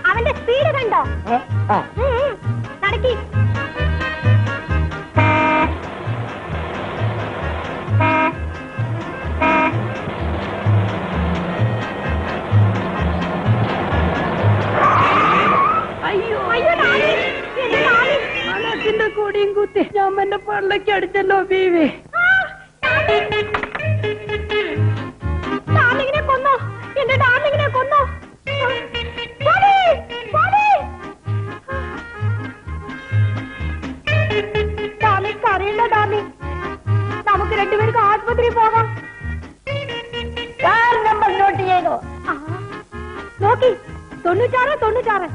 അവന്റെ സ്പീഡ് കണ്ടോ? നടക്കി. അയ്യോ അയ്യോ, മനസ്സിന്റെ കൂടിയും കുത്തി ഞാൻ എന്റെ പള്ളക്ക് അടിച്ചല്ലോ ബീവി. ഡാർലിങ്ങിനെ കൊന്നോ, എന്റെ ഡാർലിങ്ങിനെ കൊന്നോ. ഡാർലിങ് കരയണ്ട ഡാർലിങ്, നമുക്ക് രണ്ടുപേർക്ക് ആശുപത്രി പോകാം. നമ്പർ നോട്ട് ചെയ്തോ? നോക്കി 96.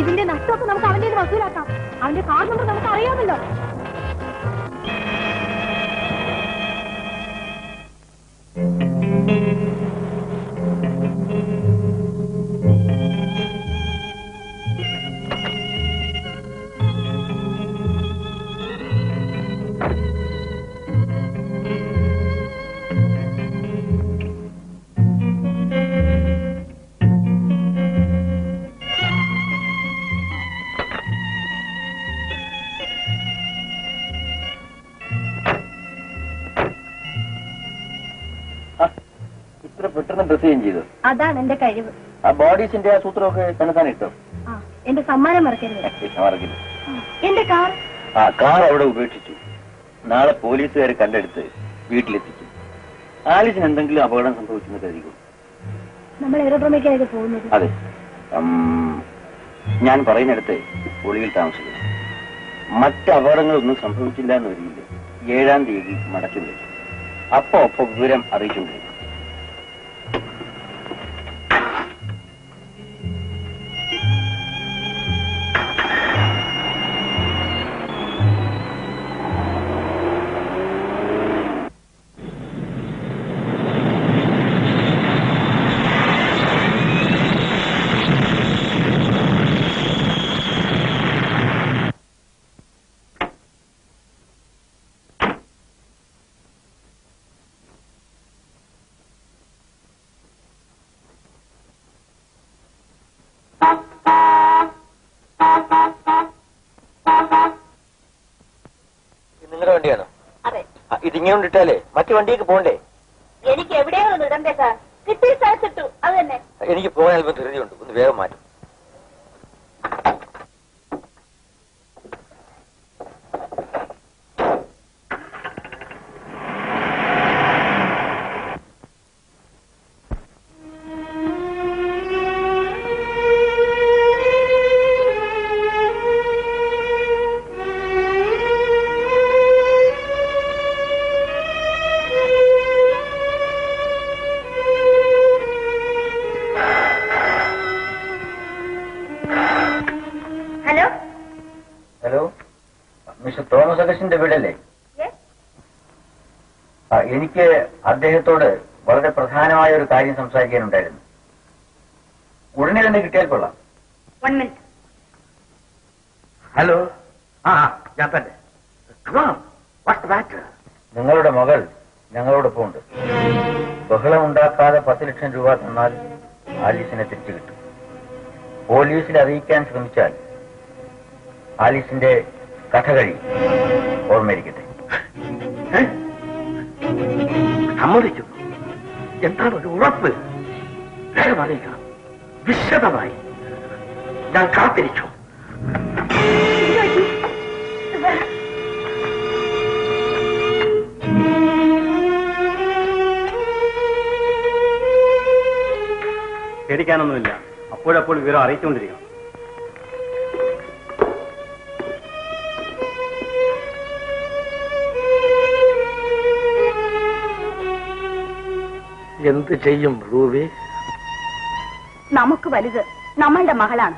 ഇതിന്റെ നഷ്ടമൊക്കെ നമുക്ക് അവന്റെ വസൂലാക്കാം. അവന്റെ കാർ നമ്പർ നമുക്ക് അറിയാമല്ലോ. പെട്ടെന്ന് ഡ്രസ് ചേഞ്ച് ചെയ്തു. അതാണ് എന്റെ കഴിവ്. ആ ബോഡീസിന്റെ ആ സൂത്രമൊക്കെ തന്നെ ഇട്ടോ? എന്റെ സമ്മാനം മറക്കരുത്. മറക്കില്ല. എന്റെ കാർ കാർ അവിടെ ഉപേക്ഷിച്ചു. നാളെ പോലീസുകാർ കണ്ടെടുത്ത് വീട്ടിലെത്തിക്കും. ആലിസിന് എന്തെങ്കിലും അപകടം സംഭവിച്ചെന്ന് കരുതിക്കും. നമ്മൾ എയറോഡ്രോമിലേക്കാണ് പോകുന്നത്. അതെ, ഞാൻ പറയുന്നിടത്ത് ഒളിയിൽ താമസിക്കുന്നു. മറ്റ് അപകടങ്ങളൊന്നും സംഭവിച്ചില്ല എന്ന് വരില്ല. 7-ാം തീയതി മടക്കി വിളിക്കും. അപ്പൊ വിവരം അറിയിച്ചുകൊണ്ടിരിക്കും. നിങ്ങളുടെ വണ്ടിയാണോ? അതെ. ഇതിങ്ങനെ ഇട്ടാലേ മറ്റു വണ്ടിയൊക്കെ പോകണ്ടേ? എനിക്ക് എവിടെയാണ് ഇടണ്ടേ സാർ? കിട്ടി സ്ഥലത്തിട്ടു, അത് തന്നെ. എനിക്ക് പോകാൻ അല്പം ധൃതിയുണ്ട്. ഒന്ന് വേഗം മാറ്റും. തോമസ് അഗസ്റ്റിന്റെ വീടല്ലേ? Yes? എനിക്ക് അദ്ദേഹത്തോട് വളരെ പ്രധാനമായ ഒരു കാര്യം സംസാരിക്കാനുണ്ടായിരുന്നു. ഉടനെ തന്നെ കിട്ടിയാൽ കൊള്ളാം. 1 minute. ഹലോ, ഞാൻ തന്നെ. നിങ്ങളുടെ മകൾ ഞങ്ങളോടൊപ്പം ഉണ്ട്. ബഹളമുണ്ടാക്കാതെ 10 ലക്ഷം രൂപ തന്നാൽ ആലീസിനെ തിരിച്ചു കിട്ടും. പോലീസിൽ അറിയിക്കാൻ ശ്രമിച്ചാൽ ആലീസിന്റെ കഥ കഴിയും. ഓർമ്മയിരിക്കട്ടെ. സമ്മതിച്ചു. എന്താണ് ഒരു ഉറപ്പ്? വേറെ അറിയിക്കണം, വിശദമായി. ഞാൻ കാത്തിരിച്ചു. പേടിക്കാനൊന്നുമില്ല. അപ്പോഴപ്പോൾ വിവരം അറിയിച്ചുകൊണ്ടിരിക്കണം. എന്ത് ചെയ്യും റൂബി? നമുക്ക് വലുത് നമ്മളുടെ മകളാണ്.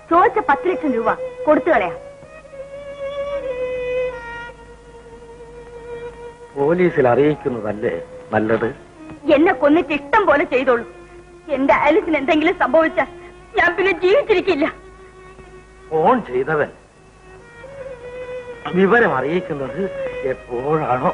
ചോദിച്ച 10 ലക്ഷം രൂപ കൊടുത്തു കളയാം. പോലീസിൽ അറിയിക്കുന്നതല്ലേ നല്ലത്? എന്നെ കൊന്നിട്ട് ഇഷ്ടം പോലെ ചെയ്തോളൂ. എന്റെ ആലിസിന് എന്തെങ്കിലും സംഭവിച്ചാൽ ഞാൻ പിന്നെ ജീവിച്ചിരിക്കില്ല. ഫോൺ ചെയ്തവൻ വിവരം അറിയിക്കുന്നത് എപ്പോഴാണോ?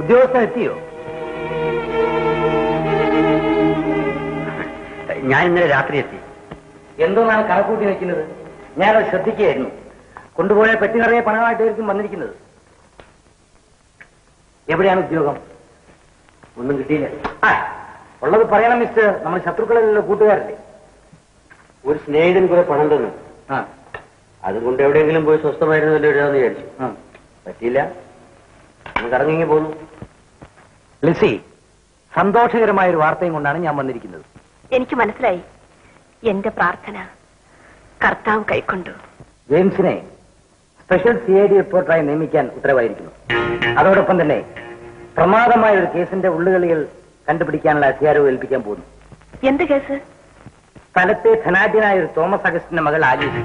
ഉദ്യോഗസ്ഥൻ എത്തിയോ? ഞാൻ ഇന്നലെ രാത്രി എത്തി. എന്തോന്നാണ് കണക്കൂട്ടി വെക്കുന്നത്? ഞാനത് ശ്രദ്ധിക്കുകയായിരുന്നു. കൊണ്ടുപോയ പെട്ടി നിറയെ പണമായിട്ടായിരിക്കും വന്നിരിക്കുന്നത്. എവിടെയാണ് ഉദ്യോഗം? ഒന്നും കിട്ടിയില്ല. ഉള്ളത് പറയണം മിസ്റ്റർ. നമ്മൾ ശത്രുക്കളല്ലോ, കൂട്ടുകാരല്ലേ. ഒരു സ്നേഹിതൻ കുറെ പണം തന്നു. അതുകൊണ്ട് എവിടെയെങ്കിലും പോയി സ്വസ്ഥമായിരുന്നല്ലോ എഴുതാന്ന് വിചാരിച്ചു. പറ്റിയില്ല. കറങ്ങി പോന്നു. ലിസി, സന്തോഷകരമായ ഒരു വാർത്തയും കൊണ്ടാണ് ഞാൻ വന്നിരിക്കുന്നത്. എനിക്ക് മനസ്സിലായി. എന്റെ പ്രാർത്ഥന കർത്താവ് കൈക്കൊണ്ടു. ജെയിംസിനെ സ്പെഷ്യൽ CID റിപ്പോർട്ടറായി നിയമിക്കാൻ ഉത്തരവായിരിക്കുന്നു. അതോടൊപ്പം തന്നെ പ്രമാദമായ ഒരു കേസിന്റെ ഉള്ളുകളികൾ കണ്ടുപിടിക്കാനുള്ള അധികാരവും ഏൽപ്പിക്കാൻ പോകുന്നു. എന്ത് കേസ്? സ്ഥലത്തെ ധനാഢ്യനായ ഒരു തോമസ് അഗസ്റ്റിന്റെ മകൾ ആലീസ്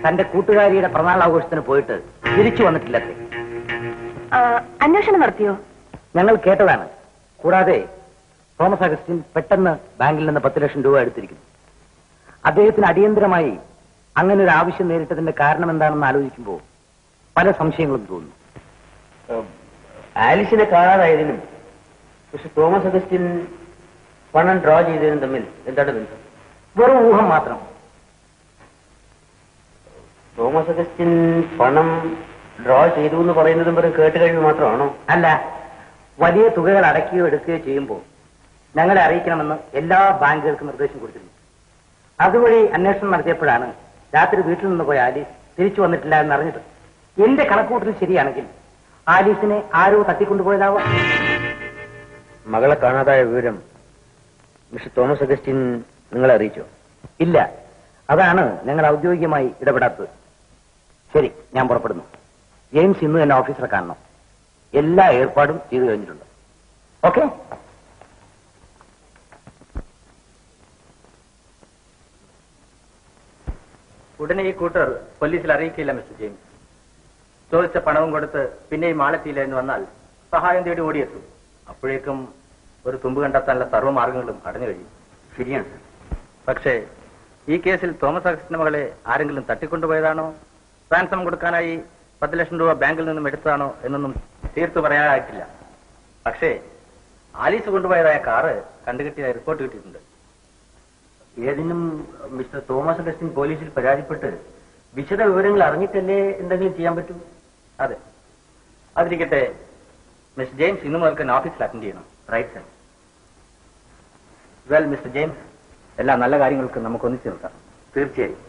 തന്റെ കൂട്ടുകാരിയുടെ പിറന്നാൾ ആഘോഷത്തിന് പോയിട്ട് തിരിച്ചു വന്നിട്ടില്ലത്രേ. അന്വേഷണം നടത്തിയോ? ഞങ്ങൾ കേട്ടതാണ്. കൂടാതെ തോമസ് അഗസ്റ്റിൻ പെട്ടെന്ന് ബാങ്കിൽ നിന്ന് 10 ലക്ഷം രൂപ എടുത്തിരിക്കുന്നു. അദ്ദേഹത്തിന് അടിയന്തരമായി അങ്ങനെ ഒരു ആവശ്യം നേരിട്ടതിന്റെ കാരണം എന്താണെന്ന് ആലോചിക്കുമ്പോൾ പല സംശയങ്ങളും തോന്നുന്നു. ആലിസിനെ കാണാതായതിനും പക്ഷെ തോമസ് അഗസ്റ്റിൻ പണം ഡ്രോ ചെയ്തതിനും തമ്മിൽ എന്താണ് ബന്ധം? വെറും ഊഹം മാത്രം. തോമസ് അഗസ്റ്റിൻ പണം ഡ്രോ ചെയ്തു എന്ന് പറയുന്നതും വെറും കേട്ട് കഴിഞ്ഞ് മാത്രമാണോ? അല്ല, വലിയ തുകകൾ അടയ്ക്കുകയോ എടുക്കുകയോ ചെയ്യുമ്പോൾ ഞങ്ങളെ അറിയിക്കണമെന്ന് എല്ലാ ബാങ്കുകൾക്കും നിർദ്ദേശം കൊടുത്തിരുന്നു. അതുവഴി അന്വേഷണം നടത്തിയപ്പോഴാണ് രാത്രി വീട്ടിൽ നിന്ന് പോയ ആലീസ് തിരിച്ചു വന്നിട്ടില്ല എന്നറിഞ്ഞത്. എന്റെ കണക്കൂട്ടൽ ശരിയാണെങ്കിൽ ആലീസിനെ ആരോ തട്ടിക്കൊണ്ടുപോയതാവാം. മകളെ കാണാതായ വിവരം മിസ്റ്റർ തോമസ് അഗസ്റ്റിൻ നിങ്ങളെ അറിയിച്ചോ? ഇല്ല, അതാണ് ഞങ്ങൾ ഔദ്യോഗികമായി ഇടപെടാത്തത്. ശരി, ഞാൻ പുറപ്പെടുന്നു. ജെയിംസ് ഇന്ന് തന്നെ ഓഫീസറെ കാണണം. എല്ലാ ഏർപ്പാടും ചെയ്തു കഴിഞ്ഞിട്ടുണ്ട്. ഓക്കെ? ഉടനെ ഈ കൂട്ടർ പോലീസിൽ അറിയിക്കില്ല മിസ്റ്റർ ജെയിംസ്. ചോദിച്ച പണവും കൊടുത്ത് പിന്നെയും ആളെത്തിയില്ല എന്ന് വന്നാൽ സഹായം തേടി ഓടിയെത്തും. അപ്പോഴേക്കും ഒരു തുമ്പ് കണ്ടെത്താനുള്ള സർവ്വമാർഗങ്ങളും അടഞ്ഞു കഴിയും. ശരിയാണ് സർ. പക്ഷേ ഈ കേസിൽ തോമസ് അഗസ്റ്റിന്റെ മകളെ ആരെങ്കിലും തട്ടിക്കൊണ്ടുപോയതാണോ, റാൻസം കൊടുക്കാനായി 10 ലക്ഷം രൂപ ബാങ്കിൽ നിന്നും എടുത്തതാണോ എന്നൊന്നും തീർത്തു പറയാനായിട്ടില്ല. പക്ഷേ ആലീസ് കൊണ്ടുപോയതായ കാറ് കണ്ടുകിട്ടിയ റിപ്പോർട്ട് കിട്ടിയിട്ടുണ്ട്. ഏതിനും മിസ്റ്റർ തോമസ് അഗസ്റ്റിൻ പോലീസിൽ പരാതിപ്പെട്ട് വിശദ വിവരങ്ങൾ അറിഞ്ഞിട്ടല്ലേ എന്തെങ്കിലും ചെയ്യാൻ പറ്റൂ? അതെ. അതിരിക്കട്ടെ, മിസ്റ്റർ ജെയിംസ് ഇന്നു മുതൽക്ക് ഓഫീസിൽ അറ്റൻഡ് ചെയ്യണം. Right sir. Well mister James, എല്ലാ നല്ല കാര്യങ്ങൾക്കും നമുക്ക് ഒന്നിച്ചു നിർത്താം. തീർച്ചയായും.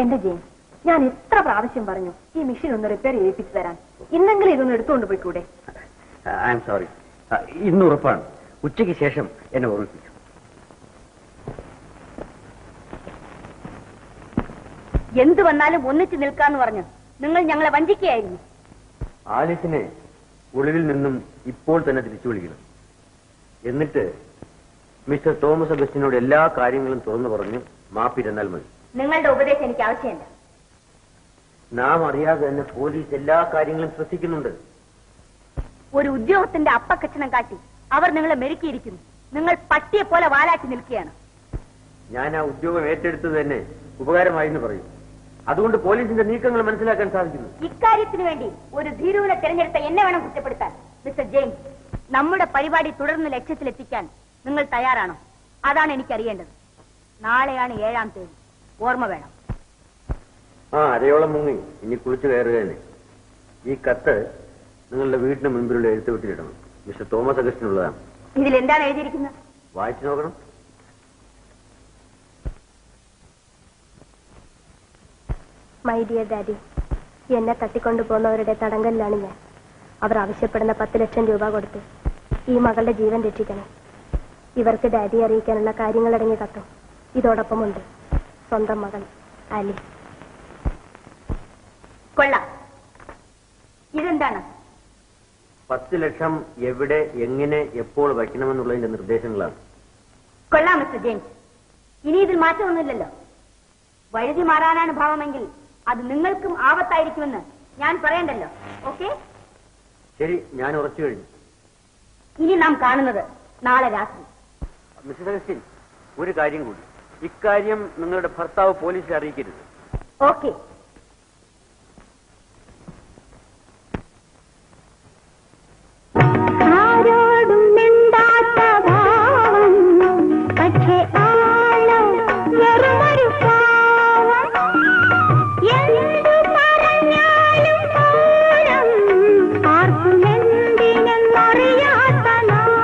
എന്റെ ജെയിംസ്, ഞാൻ എത്ര പ്രാവശ്യം പറഞ്ഞു ഈ മെഷീൻ ഒന്ന് റിപ്പയർ ചെയ്യിപ്പിച്ചു തരാൻ. ഇന്നെങ്കിലും ഇതൊന്ന് എടുത്തുകൊണ്ട് പോയിക്കൂടെ? I am sorry. ഇന്ന് ഉറപ്പാണ്. ഉച്ചയ്ക്ക് ശേഷം എന്നെ ഓർമ്മിപ്പിച്ചു. എന്ത് വന്നാലും ഒന്നിച്ചു നിൽക്കാന്ന് പറഞ്ഞു നിങ്ങൾ ഞങ്ങളെ വഞ്ചിക്കുകയായിരുന്നു. ആലിസിനെ ഒളിവിൽ നിന്നും ഇപ്പോൾ തന്നെ തിരിച്ചു വിളിക്കണം. എന്നിട്ട് മിസ്റ്റർ തോമസ് അഗസ്റ്റിനോട് എല്ലാ കാര്യങ്ങളും തുറന്നു പറഞ്ഞ് മാപ്പിരുന്നാൽ മതി. നിങ്ങളുടെ ഉപദേശം എനിക്ക് ആവശ്യമില്ല. നാം അറിയാതെ തന്നെ പോലീസ് എല്ലാ കാര്യങ്ങളും ശ്രദ്ധിക്കുന്നുണ്ട്. ഒരു ഉദ്യോഗത്തിന്റെ അപ്പക്കച്ചണം കാട്ടി അവർ നിങ്ങളെ മെരുക്കിയിരിക്കുന്നു. നിങ്ങൾ പട്ടിയെ പോലെ വാലാട്ടി നിൽക്കുകയാണ്. ഞാൻ ആ ഉദ്യോഗം ഏറ്റെടുത്തത് തന്നെ ഉപകാരമായി എന്ന് പറയും. അതുകൊണ്ട് പോലീസിന്റെ നീക്കങ്ങൾ മനസ്സിലാക്കാൻ സാധിക്കുന്നു. ഇക്കാര്യത്തിന് വേണ്ടി ഒരു ധീരുവിനെ തിരഞ്ഞെടുത്ത എന്നെ വേണം കുറ്റപ്പെടുത്താൻ. മിസ്റ്റർ ജെയിംസ്, നമ്മുടെ പരിപാടി തുടർന്ന് ലക്ഷ്യത്തിലെത്തിക്കാൻ നിങ്ങൾ തയ്യാറാണോ? അതാണ് എനിക്കറിയേണ്ടത്. നാളെയാണ് 7-ാം തീയതി. ഓർമ്മ വേണം. അരയോളം മുങ്ങി ഇനി കുളിച്ചു കയറുക തന്നെ. ഈ കത്ത് നിങ്ങളുടെ വീടിന് മുൻപിലുള്ള എഴുത്തുവിട്ടിലിടണം. Mister Thomas അഗസ്റ്റിനുള്ളതാണ്. ഇതിലെന്താണ് എഴുതിയിരിക്കുന്നത്? വായിച്ചു നോക്കണം. മൈ ഡിയർ ഡാഡി, എന്നെ തട്ടിക്കൊണ്ടുപോകുന്നവരുടെ തടങ്കലിലാണ് ഞാൻ. അവർ ആവശ്യപ്പെടുന്ന 10 ലക്ഷം രൂപ കൊടുത്ത് ഈ മകളുടെ ജീവൻ രക്ഷിക്കണം. ഇവർക്ക് ഡാഡി അറിയിക്കാനുള്ള കാര്യങ്ങളടങ്ങിയ കത്തും ഇതോടൊപ്പമുണ്ട്. സ്വന്തം മകൾ ആലിസ്. കൊള്ളാം. ഇതെന്താണ്? 10 ലക്ഷം എവിടെ, എങ്ങനെ, എപ്പോൾ വയ്ക്കണമെന്നുള്ളതിന്റെ നിർദ്ദേശങ്ങളാണ്. കൊള്ളാം മിസ്റ്റർ ജെയിംസ്. ഇനി ഇതിൽ മാറ്റമൊന്നുമില്ലല്ലോ. വഴുതി മാറാനാണ് ഭാവമെങ്കിൽ അത് നിങ്ങൾക്കും ആപത്തായിരിക്കുമെന്ന് ഞാൻ പറയണ്ടല്ലോ. ഓക്കെ, ശരി, ഞാൻ ഉറച്ചു കഴിഞ്ഞു. ഇനി നാം കാണുന്നത് നാളെ രാത്രി. മിസ്റ്റർ അഗസ്റ്റിൻ, ഒരു കാര്യം കൂടി. ഇക്കാര്യം നിങ്ങളുടെ ഭർത്താവ് പോലീസിൽ അറിയിക്കരുത്. ഓക്കെ. ആരോടും മിണ്ടാത്ത ഭാവം, പക്ഷേ ആളോ വെറുമൊരു പാവം. എന്തു പറഞ്ഞാലും പോരം, ആർക്കും എന്തിനെന്നറിയാത്ത നാണം.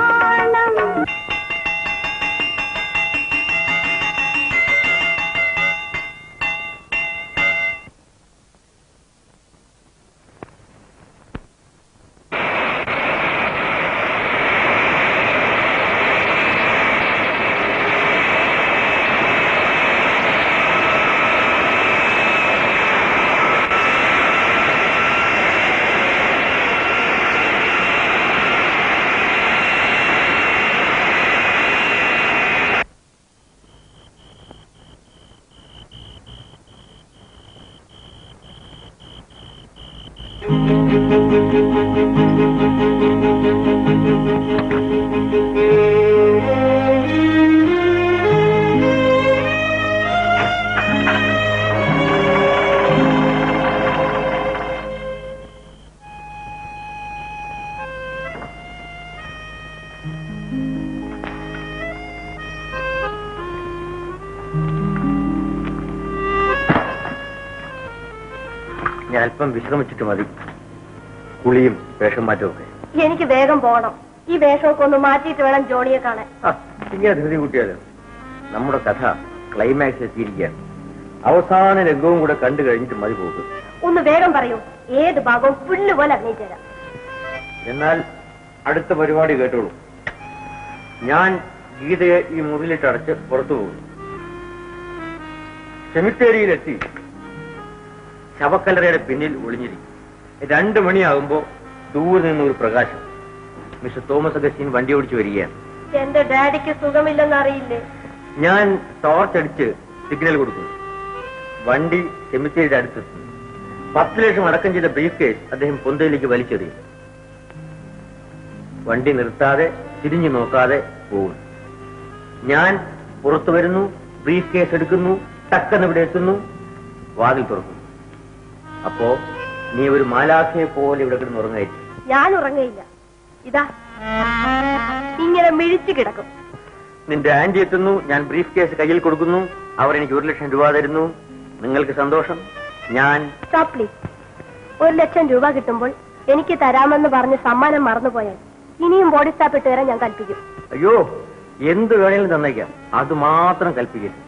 ഞാൻ അല്പം വിശ്രമിച്ചിട്ട് മതി. കുളിയും വേഷം മാറ്റവും ഒക്കെ. എനിക്ക് വേഗം പോകണം. ഈ വേഷമൊക്കെ ഒന്ന് മാറ്റിയിട്ട് വേണം ജോണിയെ കാണാൻ. ഇങ്ങനെ ധൃതി കൂട്ടിയാലോ? നമ്മുടെ കഥ ക്ലൈമാക്സ് എത്തിയിരിക്കുകയാണ്. അവസാന രംഗവും കൂടെ കണ്ടു കഴിഞ്ഞിട്ട് മതി പോകും. ഒന്ന് വേഗം പറയൂ. ഏത് ഭാഗവും പുല്ല് പോലെ അഭിനയിച്ചുതരാം. എന്നാൽ അടുത്ത പരിപാടി കേട്ടോളൂ. ഞാൻ ഗീതയെ ഈ മുറിയിലിട്ടടച്ച് പുറത്തു പോകുന്നു. സെമിത്തേരിയിലെത്തി ശവക്കല്ലറയുടെ പിന്നിൽ ഒളിഞ്ഞിരിക്കും. 2 മണിയാകുമ്പോ ദൂരെ നിന്നൊരു പ്രകാശം. മിസ്റ്റർ തോമസ് അഗസ്റ്റിൻ വണ്ടി ഓടിച്ചു വരികയാണ്. എന്റെ ഡാഡിക്ക് സുഖമില്ലെന്ന് അറിയില്ലേ? ഞാൻ ടോർച്ച് അടിച്ച് സിഗ്നൽ കൊടുക്കുന്നു. വണ്ടി സെമിത്തേരിയുടെ അടുത്തെത്തുന്നു. 10 ലക്ഷം അടക്കം ചെയ്ത ബ്രീഫ് കേസ് അദ്ദേഹം പൊന്തയിലേക്ക് വലിച്ചെറിയും. വണ്ടി നിർത്താതെ തിരിഞ്ഞു നോക്കാതെ പോകുന്നു. ഞാൻ പുറത്തു വരുന്നു, ബ്രീഫ് കേസ് എടുക്കുന്നു, ടക്കെന്ന് ഇവിടെ എത്തുന്നു, വാതിൽ തുറക്കുന്നു. അപ്പോ നീ ഒരു മാലാഖയെ പോലെ ഇവിടെ കിടന്ന് ഉറങ്ങായിരിക്കും. ഞാൻ ഉറങ്ങയില്ല. ഇതാ ഇങ്ങനെ മിഴിച്ചു കിടക്കും. നിന്റെ ആന്റി എത്തുന്നു. ഞാൻ ബ്രീഫ് കേസ് കയ്യിൽ കൊടുക്കുന്നു. അവർ എനിക്ക് 1 ലക്ഷം രൂപ തരുന്നു. നിങ്ങൾക്ക് സന്തോഷം. ഞാൻ സ്റ്റോപ്പ് പ്ലീസ്. 1 ലക്ഷം രൂപ കിട്ടുമ്പോൾ എനിക്ക് തരാമെന്ന് പറഞ്ഞ് സമ്മാനം മറന്നുപോയാൽ ഇനിയും ബോഡി സ്റ്റാഫ് ഇട്ട് തരാൻ ഞാൻ കൽപ്പിക്കും. അയ്യോ, എന്ത് വേണേലും തന്നേക്കാം. അത് മാത്രം കൽപ്പിക്കരുത്.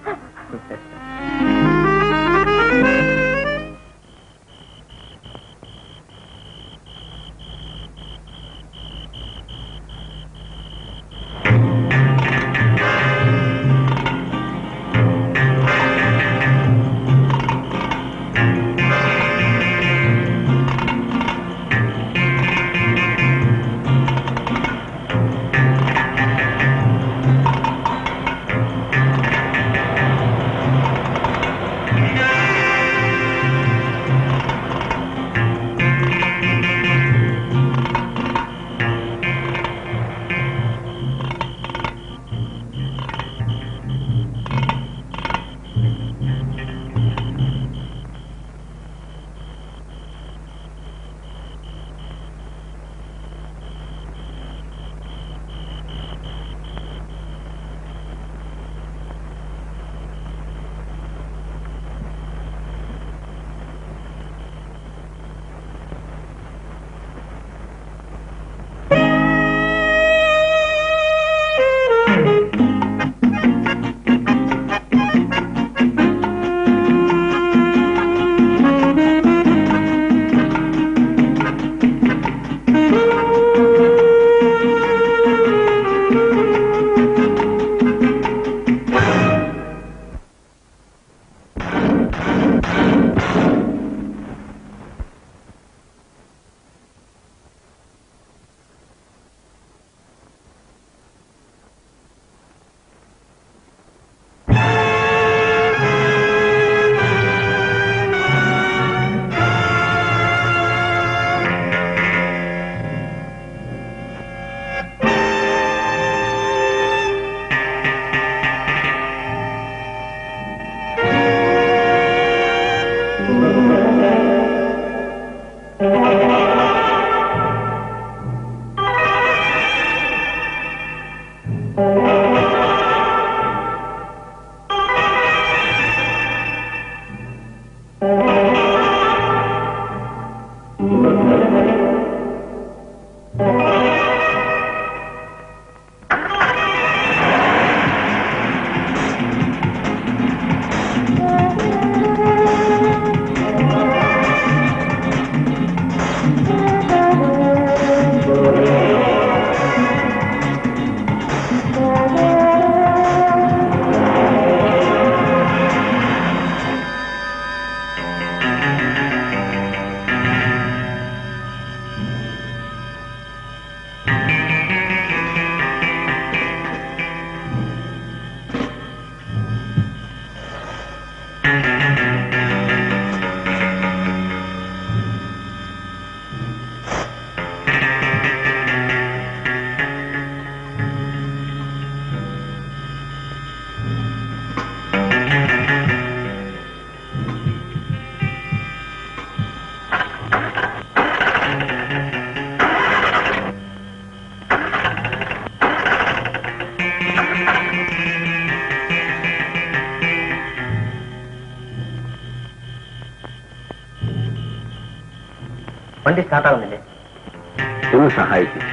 വണ്ടി സ്റ്റാർട്ടാവുന്നില്ലേ? ഒന്ന് സഹായിക്കും.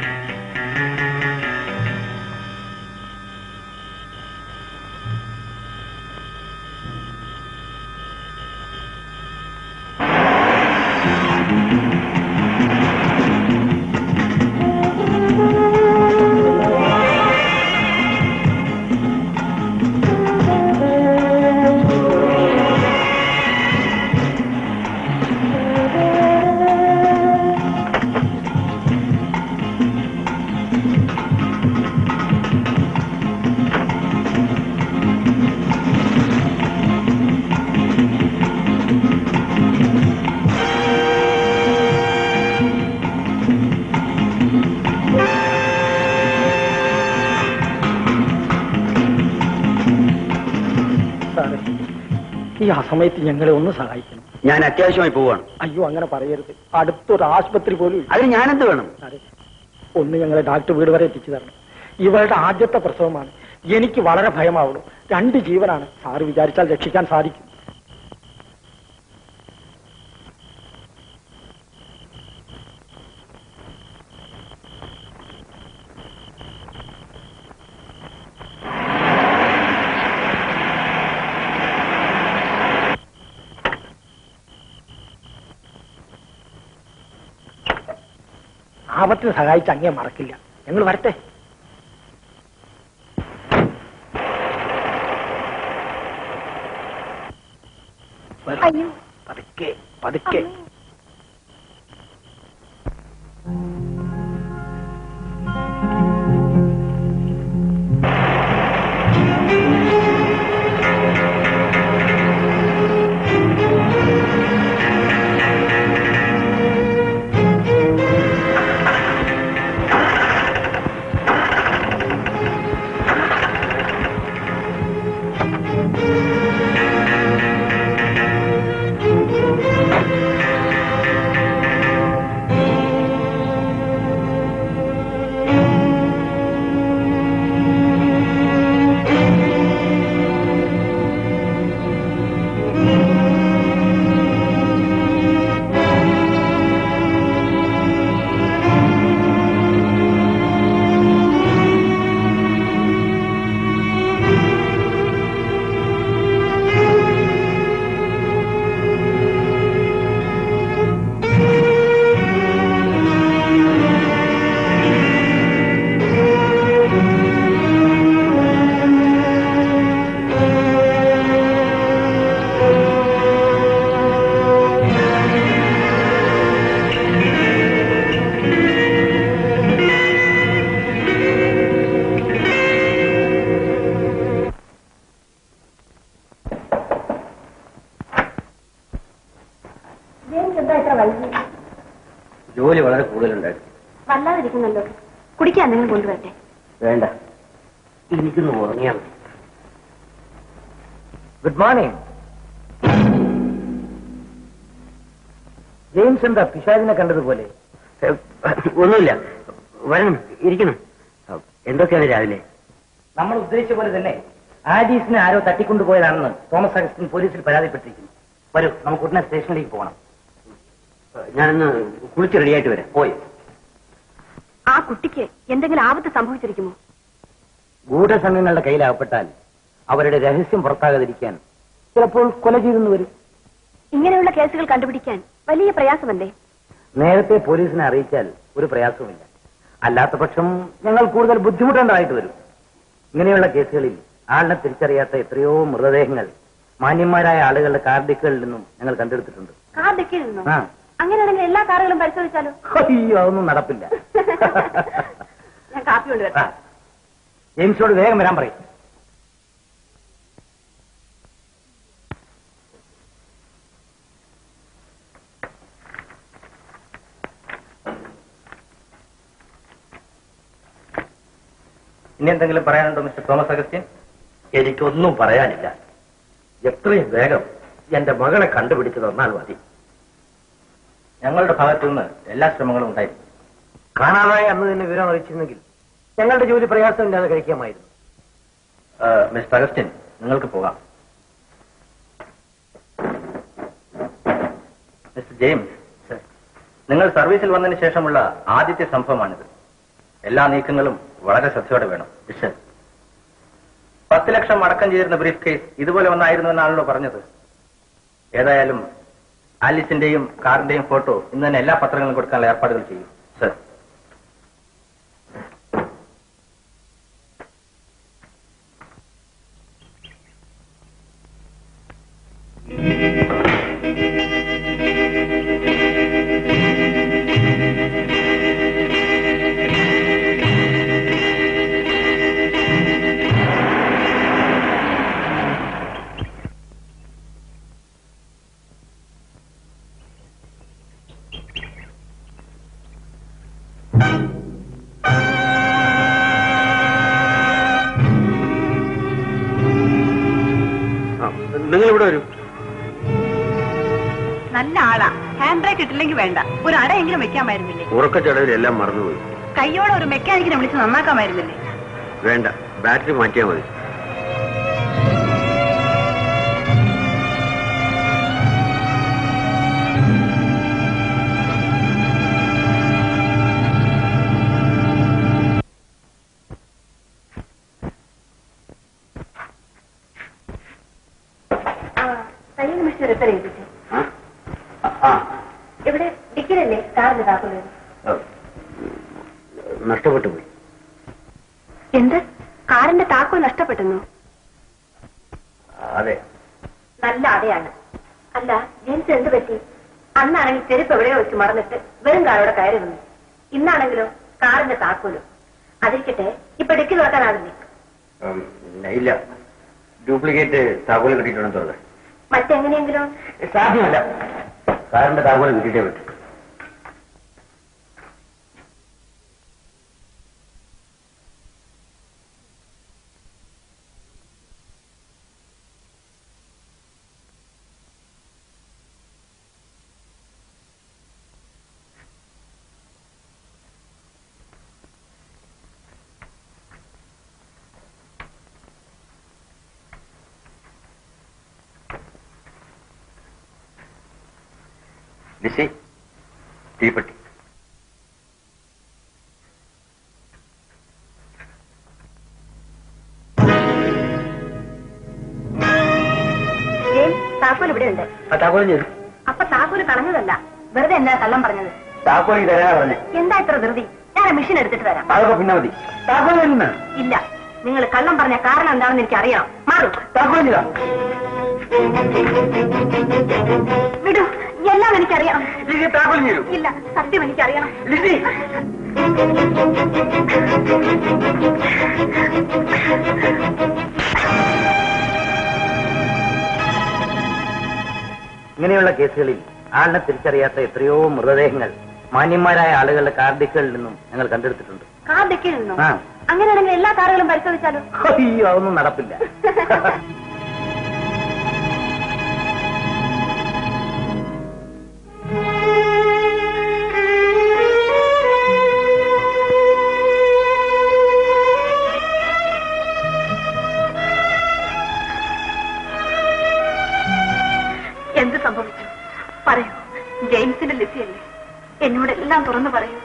ഈ അസമയത്ത് ഞങ്ങളെ ഒന്ന് സഹായിക്കണം. ഞാൻ അത്യാവശ്യമായി പോവാണ്. അയ്യോ, അങ്ങനെ പറയരുത്. അടുത്തൊരു ആശുപത്രി പോലും ഇല്ല. അതിന് ഞാനെന്ത് വേണം? ഒന്ന് ഞങ്ങളെ ഡാക്ടർ വീട് വരെ എത്തിച്ചു തരണം. ഇവളുടെ ആദ്യത്തെ പ്രസവമാണ്. എനിക്ക് വളരെ ഭയമാവുള്ളൂ. 2 ജീവനാണ്. സാറ് വിചാരിച്ചാൽ രക്ഷിക്കാൻ സാധിക്കും. ആപത്തിന് സഹായിച്ച് അങ്ങേ മറക്കില്ല. ഞങ്ങൾ വരട്ടെ. അയ്യോ, പതുക്കെ പതുക്കെ. ജോലി വളരെ കൂടുതലുണ്ടായിരുന്നു. വല്ലാതിരിക്കുന്നല്ലോ. കുടിക്കാൻ എന്തെങ്കിലും കൊണ്ടുവരട്ടെ? വേണ്ട, എനിക്കൊന്ന് ഉറങ്ങിയാൽ മതി. Good morning. ജെയിംസ് എന്താ പിശാചിനെ കണ്ടതുപോലെ? ഒന്നുമില്ല, വരണം, ഇരിക്കണം. എന്തൊക്കെയാണ് രാവിലെ? നമ്മൾ ഉദ്ദേശിച്ച പോലെ തന്നെ ആഡീസിനെ ആരോ തട്ടിക്കൊണ്ടുപോയതാണെന്ന് തോമസ് അഗസ്റ്റിൻ പോലീസിൽ പരാതിപ്പെട്ടിരിക്കുന്നു. വരൂ, നമുക്ക് ഉടനെ സ്റ്റേഷനിലേക്ക് പോകണം. ഞാനൊന്ന് കുളിച്ച് റെഡിയായിട്ട് വരാം. പോയി. ആ കുട്ടിക്ക് എന്തെങ്കിലും ആപത്ത് സംഭവിച്ചിരിക്കുമോ? ഗൂഢസംഘങ്ങളുടെ കയ്യിലാകപ്പെട്ടാൽ അവരുടെ രഹസ്യം പുറത്താകാതിരിക്കാൻ ചിലപ്പോൾ കൊല ചെയ്തെന്ന് വരും. ഇങ്ങനെയുള്ള കേസുകൾ കണ്ടുപിടിക്കാൻ വലിയ പ്രയാസമല്ലേ? നേരത്തെ പോലീസിനെ അറിയിച്ചാൽ ഒരു പ്രയാസവുമില്ല. അല്ലാത്ത പക്ഷം ഞങ്ങൾ കൂടുതൽ ബുദ്ധിമുട്ടേണ്ടതായിട്ട് വരും. ഇങ്ങനെയുള്ള കേസുകളിൽ ആളിനെ തിരിച്ചറിയാത്ത എത്രയോ മൃതദേഹങ്ങൾ മാന്യന്മാരായ ആളുകളുടെ കാർ ഡിക്കുകളിൽ നിന്നും ഞങ്ങൾ കണ്ടെടുത്തിട്ടുണ്ട്. കാർ ഡിക്കിൽ നിന്നോ? അങ്ങനെയാണെങ്കിൽ എല്ലാ കാറുകളും പരിശോധിച്ചാലോ? അയ്യോ, അതൊന്നും നടപ്പില്ല. ഞാൻ കാപ്പി കൊണ്ടുവരാം. ജെയിംസിനോട് വേഗം വരാൻ പറയും. ഇനി എന്തെങ്കിലും പറയാനുണ്ടോ മിസ്റ്റർ തോമസ് അഗസ്റ്റിൻ? എനിക്കൊന്നും പറയാനില്ല. എത്രയും വേഗം എന്റെ മകളെ കണ്ടുപിടിച്ചു തന്നാൽ മതി. ഞങ്ങളുടെ ഭാഗത്തു നിന്ന് എല്ലാ ശ്രമങ്ങളും ഉണ്ടായിരുന്നു. കാണാതായ അന്ന് തന്നെ വിവരം അറിയിച്ചിരുന്നെങ്കിൽ ഞങ്ങളുടെ ജോലി പ്രയാസമില്ലാതെ കഴിക്കാമായിരുന്നു. മിസ്റ്റർ അഗസ്റ്റിൻ, നിങ്ങൾക്ക് പോകാം. മിസ്റ്റർ ജെയിംസ്, നിങ്ങൾ സർവീസിൽ വന്നതിന് ശേഷമുള്ള ആദ്യത്തെ സംഭവമാണിത്. എല്ലാ നീക്കങ്ങളും വളരെ ശ്രദ്ധയോടെ വേണം. 10 ലക്ഷം അടക്കം ചെയ്തിരുന്ന ബ്രീഫ് കേസ് ഇതുപോലെ ഒന്നായിരുന്നു എന്നാണല്ലോ പറഞ്ഞത്. ഏതായാലും ആലിസിന്റെയും കാറിന്റെയും ഫോട്ടോ ഇന്ന് തന്നെ എല്ലാ പത്രങ്ങളും കൊടുക്കാനുള്ള ഏർപ്പാടുകൾ ചെയ്യും സർ. നിങ്ങൾ ഇവിടെ വരൂ. നല്ല ആളാ. ഹാൻഡ് ബ്രേക്ക് ഇട്ടില്ലെങ്കിൽ വേണ്ട, ഒരു അടയെങ്കിലും വെക്കാമായിരുന്നില്ലേ? ഉറക്കച്ചടവിൽ എല്ലാം മറന്നുപോയി. കയ്യോടെ ഒരു മെക്കാനിക്കിനെ വിളിച്ച് നന്നാക്കാമായിരുന്നില്ലേ? വേണ്ട, ബാറ്ററി മാറ്റിയാൽ മതി. തയ്യൽ മിസ്റ്റർ എത്ര എഴുതിച്ചു? ഇവിടെ ഡിക്കിലല്ലേ കാറിന് താക്കോല്? നഷ്ടപ്പെട്ടു പോയി. എന്ത്? കാറിന്റെ താക്കോൽ നഷ്ടപ്പെട്ടെന്നോ? അതെ. നല്ല അടയാണ്. അല്ല, ജെയിംസ് എന്ത് പറ്റി? അന്നാണെങ്കിൽ ചെരുപ്പ് എവിടെയോ വെച്ച് മറന്നിട്ട് വെറും കാറോടെ കയറി വന്നു. ഇന്നാണെങ്കിലോ കാറിന്റെ താക്കോലും. അതിരിക്കട്ടെ, ഇപ്പൊ ഡിക്കി തുറക്കാനാവില്ലേ? ഇല്ല, ഡ്യൂപ്ലിക്കേറ്റ് താക്കോല് കിട്ടിയിട്ടുണ്ടെന്ന് തോന്നുന്നത്. മറ്റെങ്ങനെയെങ്കിലും സാധ്യമല്ല. കാറിന്റെ താക്കോല് കിട്ടിയിട്ടേ പറ്റും. ലിസി, തീപ്പെട്ടി. താക്കോൽ ഇവിടെ ഉണ്ട്. താക്കോലും ചെയ്തു. അപ്പൊ താക്കോല് കളഞ്ഞതല്ല, വെറുതെ എന്നാ കള്ളം പറഞ്ഞത്? താക്കോലി തരാനാ പറഞ്ഞേ. എന്താ ഇത്ര ധൃതി? ഞാൻ മെഷീൻ എടുത്തിട്ട് തരാം. അതൊക്കെ പിന്നെ മതി. താക്കോലിന്ന് ഇല്ല, നിങ്ങൾ കള്ളം പറഞ്ഞ കാരണം എന്താണെന്ന് എനിക്ക് അറിയണം. മാറും. താക്കോലില്ല. വിടൂ, എല്ലാം എനിക്കറിയാം. താക്കോലി ചെയ്തു. ഇല്ല, സത്യം എനിക്കറിയണം. ലിസി, ഇങ്ങനെയുള്ള കേസുകളിൽ ആളിനെ തിരിച്ചറിയാത്ത എത്രയോ മൃതദേഹങ്ങൾ മാന്യന്മാരായ ആളുകളുടെ കാർഡിക്കുകളിൽ നിന്നും ഞങ്ങൾ കണ്ടെടുത്തിട്ടുണ്ട്. കാർഡിക്കിൽ നിന്നോ? ആ. അങ്ങനെയാണെങ്കിൽ എല്ലാ കാറുകളും പരിശോധിച്ചാലോ? അയ്യോ, അതൊന്നും നടപ്പില്ല. എന്ത് സംഭവിച്ചു? പറയൂ. ജെയിംസിന്റെ ലിസിയല്ലേ? എന്നോടെല്ലാം തുറന്നു പറയൂ.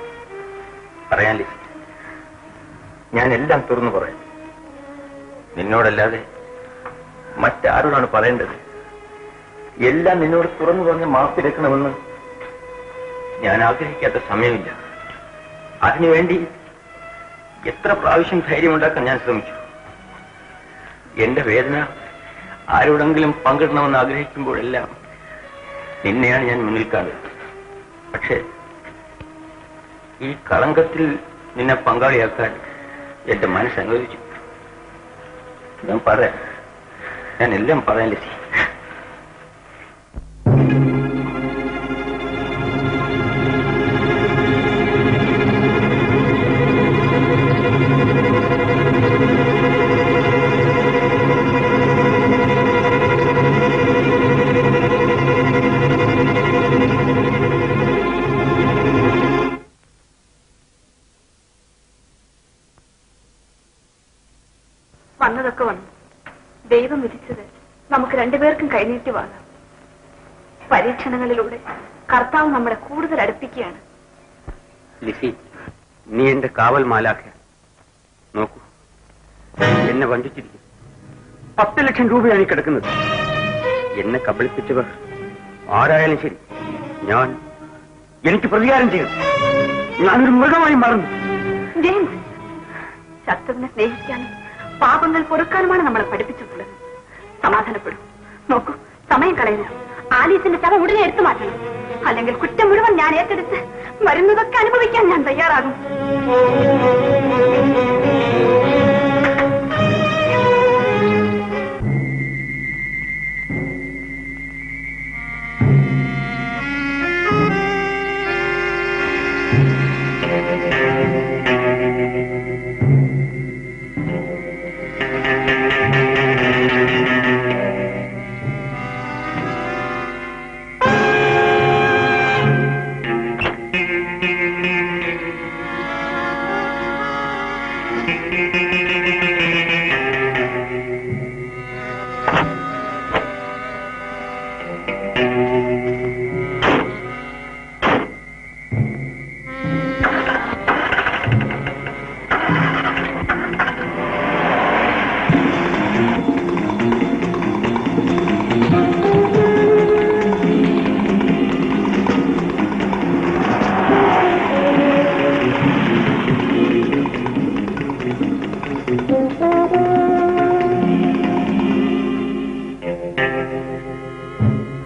പറയാൻ ലിസി, ഞാൻ എല്ലാം തുറന്നു പറയാം. നിന്നോടല്ലാതെ മറ്റാരോടാണ് പറയേണ്ടത്? എല്ലാം നിന്നോട് തുറന്നു പറഞ്ഞ് മാപ്പിരക്കണമെന്ന് ഞാൻ ആഗ്രഹിക്കാത്ത സമയമില്ല. അതിനുവേണ്ടി എത്ര പ്രാവശ്യം ധൈര്യമുണ്ടാക്കാൻ ഞാൻ ശ്രമിച്ചു. എന്റെ വേദന ആരോടെങ്കിലും പങ്കിടണമെന്ന് ആഗ്രഹിക്കുമ്പോഴെല്ലാം നിന്നെയാണ് ഞാൻ മുന്നിൽ കാണുന്നത്. പക്ഷേ ഈ കളങ്കത്തിൽ നിന്നെ പങ്കാളിയാക്കാൻ എന്റെ മനസ്സ് അനുവദിച്ചു. ഞാൻ പറയാം, ഞാൻ എല്ലാം പറയാൻ ലിസി. വന്നതൊക്കെ വന്നു. ദൈവം വിധിച്ചത് നമുക്ക് രണ്ടുപേർക്കും കൈനീട്ടി വാങ്ങാം. പരീക്ഷണങ്ങളിലൂടെ കർത്താവ് നമ്മളെ കൂടുതൽ അടുപ്പിക്കുകയാണ്. ലിസി, നീ എന്റെ കാവൽ മാലാഖ. നോക്കൂ, എന്നെ വഞ്ചിച്ചിരിക്കും. 10 ലക്ഷം രൂപയാണ് ഈ കിടക്കുന്നത്. എന്നെ കബളിപ്പിച്ചവർ ആരായാലും ശരി, എനിക്ക് പ്രതികാരം ചെയ്യണം. ഞാനൊരു മൃഗമായി മാറുന്നു. ജെയിംസ്, ശത്രുവിനെ സ്നേഹിക്കാനും പാപങ്ങൾ പൊറുക്കാനുമാണ് നമ്മളെ പഠിപ്പിച്ചിട്ടുള്ളത്. സമാധാനപ്പെടും. നോക്കൂ, സമയം കളയില്ല. ആലീസിന്റെ ശവം ഉടനെ എടുത്തു മാറ്റണം. അല്ലെങ്കിൽ കുറ്റം മുഴുവൻ ഞാൻ ഏറ്റെടുത്ത് വരുന്നതൊക്കെ അനുഭവിക്കാൻ ഞാൻ തയ്യാറാകും.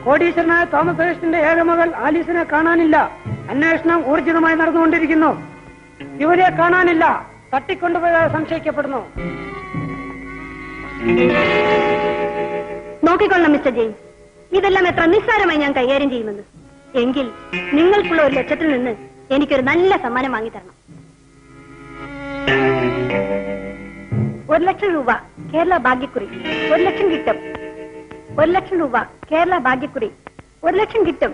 കോടീശ്വരനായ തോമസ് ഹേസ്റ്റിന്റെ ഏകമകൾ ആലീസിനെ കാണാനില്ല. അന്വേഷണം ഊർജിതമായി നടന്നുകൊണ്ടിരിക്കുന്നു. ഇവരെ കാണാനില്ല. തട്ടിക്കൊണ്ടുപോയതായി സംശയിക്കപ്പെടുന്നു. നോക്കിക്കൊള്ളാം മിസ്റ്റർ ജെയിംസ്, ഇതെല്ലാം എത്ര നിസ്സാരമായി ഞാൻ കൈകാര്യം ചെയ്യുമെന്ന്. എങ്കിൽ നിങ്ങൾക്കുള്ള 1 ലക്ഷത്തിൽ നിന്ന് എനിക്കൊരു നല്ല സമ്മാനം വാങ്ങിത്തരണം. 1 ലക്ഷം രൂപ കേരള ഭാഗ്യക്കുറി. 1 ലക്ഷം കിട്ടും. 1 ലക്ഷം രൂപ കേരള ഭാഗ്യക്കുറി. 1 ലക്ഷം കിട്ടും.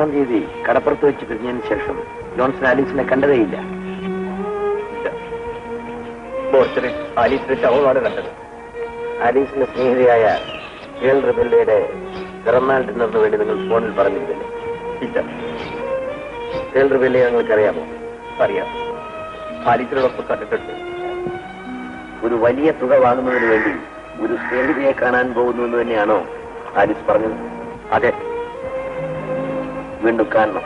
6-ാം തീയതി കടപ്പുറത്ത് വെച്ച് പിരിഞ്ഞതിന് ശേഷം ജോൺസൺ ആലീസിനെ കണ്ടതേയില്ല. ബോസ്റ്റണിൽ ആലീസിന്റെ ശവമാണ് കണ്ടത്. ആലീസിന്റെ സ്നേഹിതയായ ഗേൾ റിബെല്ലയുടെ പിറന്നാൾ ഡിന്നറിന് വേണ്ടി നിങ്ങൾ ഫോണിൽ പറഞ്ഞിരുന്നില്ലേ? ഇല്ല. ഗേൾ റിബെല്ലയെ നിങ്ങൾക്കറിയാമോ? അറിയാം. ആലീസിനോടൊപ്പം കണ്ടിട്ടുണ്ട്. ഒരു വലിയ തുക വാങ്ങുന്നതിന് വേണ്ടി ഒരു സ്നേഹിതയെ കാണാൻ പോകുന്നു എന്ന് തന്നെയാണോ ആലീസ് പറഞ്ഞത്? അതെ. വീണ്ടും കാണണം.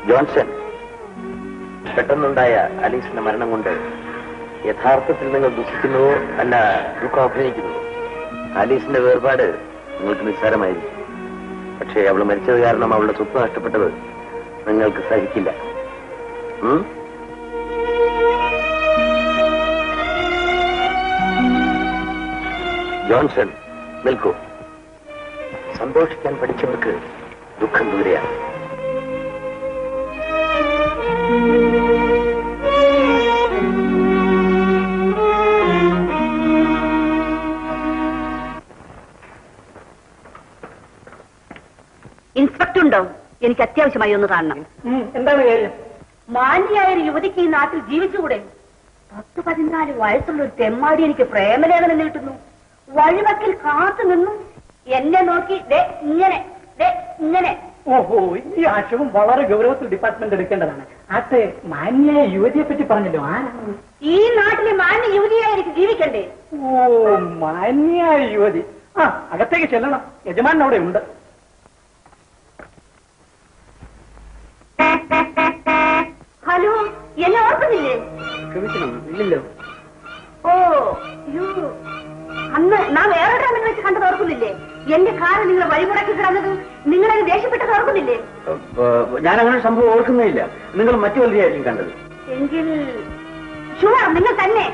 ജോൺസൺ, പെട്ടെന്നുണ്ടായ ആലീസിന്റെ മരണം കൊണ്ട് യഥാർത്ഥത്തിൽ നിങ്ങൾ ദുഃഖിക്കുന്നുവോ അല്ല ദുഃഖം അഭിനയിക്കുന്നുവോ? ആലീസിന്റെ വേർപാട് നിങ്ങൾക്ക് നിസ്സാരമായിരിക്കും. പക്ഷേ അവൾ മരിച്ചത് കാരണം അവളുടെ സ്വത്ത് നഷ്ടപ്പെട്ടത് നിങ്ങൾക്ക് സഹിക്കില്ല. ജോൺസൺ, നിൽക്കൂ. സന്തോഷിക്കാൻ പഠിച്ചവർക്ക് ദുഃഖം ദൂരെയാണ്. ഇൻസ്പെക്ടർ ഉണ്ടോ? എനിക്ക് അത്യാവശ്യമായി ഒന്ന് കാണണം. എന്താണ് കാര്യം? മാന്യയായ ഒരു യുവതിക്ക് ഈ നാട്ടിൽ ജീവിച്ചുകൂടെ? 10-14 വയസ്സുള്ള ഒരു തെമ്മാടി എനിക്ക് പ്രേമലേഖനം നീട്ടുന്നു. വഴിവക്കിൽ കാത്തു നിന്നു എന്നെ നോക്കി ഇങ്ങനെ. ഓഹോ, ഈ ആശയവും വളരെ ഗൗരവത്തിൽ ഡിപ്പാർട്ട്മെന്റ് എടുക്കേണ്ടതാണ്. ആട്ടെ, മാന്യയായ യുവതിയെ പറ്റി പറഞ്ഞല്ലോ, ആരാണ്? ഈ നാട്ടിലെ മാന്യ യുവതിയായി എനിക്ക് ജീവിക്കണ്ടേ? ഓ, മാന്യയായ യുവതി. ആ, അകത്തേക്ക് ചെല്ലണം. യജമാനൻ അവിടെ ഉണ്ട്. ഹലോ, എന്നെ ഓർക്കുന്നില്ലേ? ക്ഷമിക്കണം, ഇല്ലല്ലോ. ഓ, അന്ന് നാം വേറെ ഡ്രാമിൽ വെച്ച് കണ്ടത് ഓർക്കുന്നില്ലേ? എന്റെ കാറ് നിങ്ങൾ വഴിമുടക്കി കിടന്നത് നിങ്ങളെ ദേഷ്യപ്പെട്ടത് ഓർക്കുന്നില്ലേ? ഞാൻ അങ്ങനെ ഒരു സംഭവം ഓർക്കുന്നില്ല. നിങ്ങൾ മറ്റു വലുതായിരിക്കും കണ്ടത്. എങ്കിൽ ഷുവർ നിങ്ങൾ തന്നെ.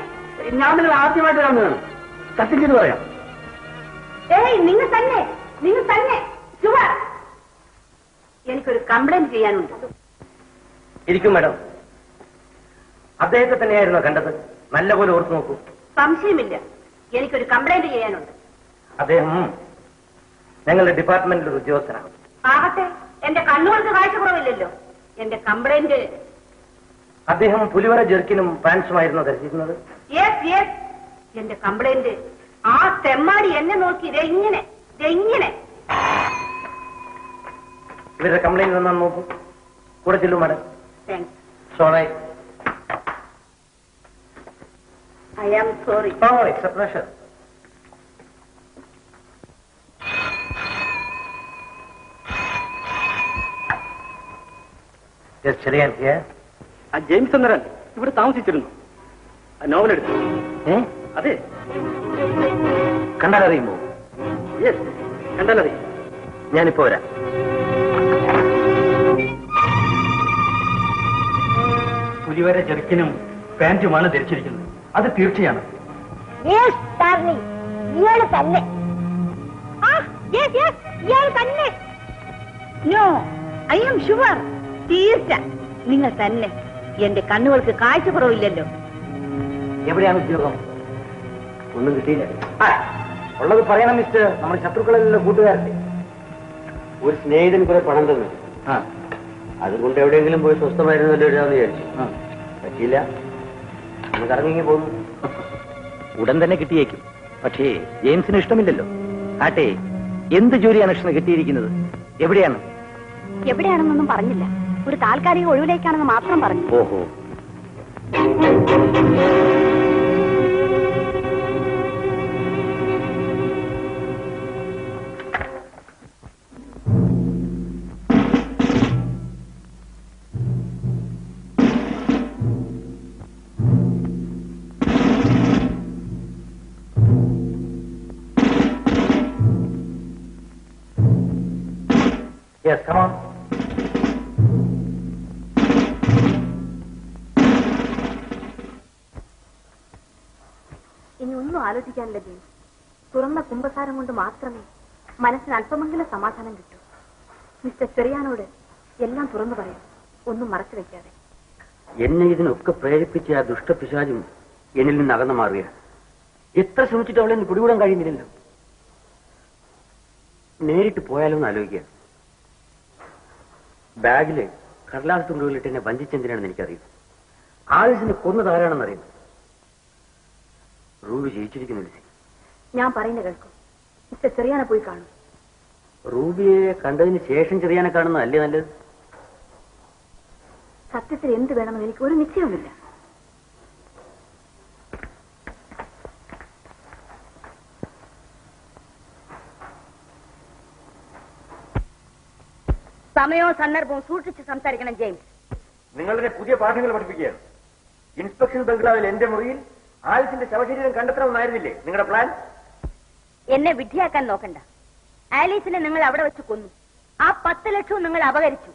ഞാൻ നിങ്ങൾ ആദ്യമായിട്ട് കാണുന്നതാണ്. സത്യം ചെയ്ത് പറയാം. ഏയ്, നിങ്ങൾ തന്നെ ഷുവർ. എനിക്കൊരു കംപ്ലൈന്റ് ചെയ്യാനുണ്ട്. ഇരിക്കും മാഡം. അദ്ദേഹത്തെ തന്നെയായിരുന്നോ കണ്ടത്? നല്ലപോലെ ഓർത്തു നോക്കൂ. സംശയമില്ല, എനിക്കൊരു കംപ്ലൈന്റ് ചെയ്യാനുണ്ട്. അദ്ദേഹം ഞങ്ങളുടെ ഡിപ്പാർട്ട്മെന്റിൽ ഒരു ഉദ്യോഗസ്ഥനാണ്. ആകട്ടെ, എന്റെ കണ്ണുകൾക്ക് കാഴ്ചക്കുറവില്ലല്ലോ. എന്റെ കംപ്ലൈന്റ്. അദ്ദേഹം പുലിവര ജെർക്കിനും പാൻസുമായിരുന്നു ധരിച്ചിരുന്നത്. യെസ്, എന്റെ കംപ്ലൈന്റ്. ആ തെമ്മാടി എന്നെ നോക്കി ഇങ്ങനെ. ഇവരുടെ കംപ്ലൈന്റ് വന്നാന്ന് നോക്കൂ. കൂടെ ചെല്ലൂ madam. Thanks. Sorry. I am sorry. Oh, it's a pleasure. Cheriyan James എന്നരൻ ഇവിടെ താമസിച്ചിരുന്നു. നോവൽ എടുത്തു. അതെ, കണ്ടാലറിയുമോ? യെസ്, കണ്ടാലറിയും. ഞാനിപ്പോ വരാം. പുലിവര ജെർക്കിനും പാൻറ്റുമാണ് ധരിച്ചിരിക്കുന്നത്. അത് തീർച്ചയാണ്. ഇയാള് തന്നെ. No, I am sure. തീർച്ച നിങ്ങൾ തന്നെ. എന്റെ കണ്ണുകൾക്ക് കാഴ്ചക്കുറവില്ലല്ലോ. എവിടെയാണ് ഉദ്യോഗം? ഒന്നും കിട്ടിയില്ല. ഉള്ളത് പറയണം മിസ്റ്റർ. നമ്മുടെ ശത്രുക്കളെല്ലാം കൂട്ടുകാരല്ലേ. ഒരു സ്നേഹിതന് കുറെ പണം തന്നു. അതുകൊണ്ട് എവിടെയെങ്കിലും പോയി സ്വസ്ഥമായിരുന്നല്ലോ എഴുതാന്ന് വിചാരിച്ചു. പറ്റിയില്ല. നമുക്ക് ഇറങ്ങി പോകുന്നു. ഉടൻ തന്നെ കിട്ടിയേക്കും. പക്ഷേ ജെയിംസിന് ഇഷ്ടമില്ലല്ലോ. ആട്ടെ, എന്ത് ജോലിയാണ് ഇഷ്ടം കിട്ടിയിരിക്കുന്നത്? എവിടെയാണ്? എവിടെയാണെന്നൊന്നും പറഞ്ഞില്ല. ഒരു താൽക്കാലിക ഒഴിവിലേക്കാണെന്ന് മാത്രം പറഞ്ഞു. ഓഹോ. Yes, come on. ഇനി ഒന്നും ആലോചിക്കാനില്ല ജെയിംസ്. തുറന്ന കുംഭസാരം കൊണ്ട് മാത്രമേ മനസ്സിന് അല്പമെങ്കിലും സമാധാനം കിട്ടൂ. മിസ്റ്റർ ചെറിയാനോട് എല്ലാം തുറന്നു പറയാം, ഒന്നും മറച്ചു വെക്കാതെ. എന്നെ ഇതിനൊക്കെ പ്രേരിപ്പിച്ച ആ ദുഷ്ടപിശാചും എന്നിൽ നിന്ന് അകന്നു മാറുക. എത്ര ശ്രമിച്ചിട്ട് അവളെ പിടികൂടാൻ കഴിയുന്നില്ലല്ലോ. നേരിട്ട് പോയാലോ എന്ന് ആലോചിക്കുക. ബാഗില് കടലാസ് തുണ്ടുകളിട്ട് എന്നെ വഞ്ചിച്ചെന്തിനാണെന്ന് എനിക്കറിയാം. ആയുസിനെ കൊന്നതാരാണെന്ന് അറിയാം. റൂബി ജയിച്ചിരിക്കുന്നില്ല. ഞാൻ പറയുന്നത് കേൾക്കും. മിസ്റ്റർ ചെറിയാനെ പോയി കാണും. റൂബിയെ കണ്ടതിന് ശേഷം ചെറിയാനെ കാണുന്നതല്ലേ നല്ലത്? സത്യത്തിൽ എന്ത് വേണമെന്ന് എനിക്ക് ഒരു നിശ്ചയവുമില്ല. സമയവും സന്ദർഭവും സൂക്ഷിച്ച് സംസാരിക്കണം ജെയിംസ്. നിങ്ങളുടെ പുതിയ പാഠങ്ങൾ പഠിപ്പിക്കുകയാണ്. ഇൻസ്പെക്ഷൻ ബംഗ്ലാവിൽ എന്റെ മുറിയിൽ ആലിസിന്റെ ശവശരീരം കണ്ടെത്തണമെന്നായിരുന്നില്ലേ നിങ്ങളുടെ പ്ലാൻ? എന്നെ വിഡ്ഢിയാക്കാൻ നോക്കണ്ട. ആലീസിനെ നിങ്ങൾ അവിടെ വെച്ച് കൊന്നു. ആ 10 ലക്ഷവും നിങ്ങൾ അപകരിച്ചു.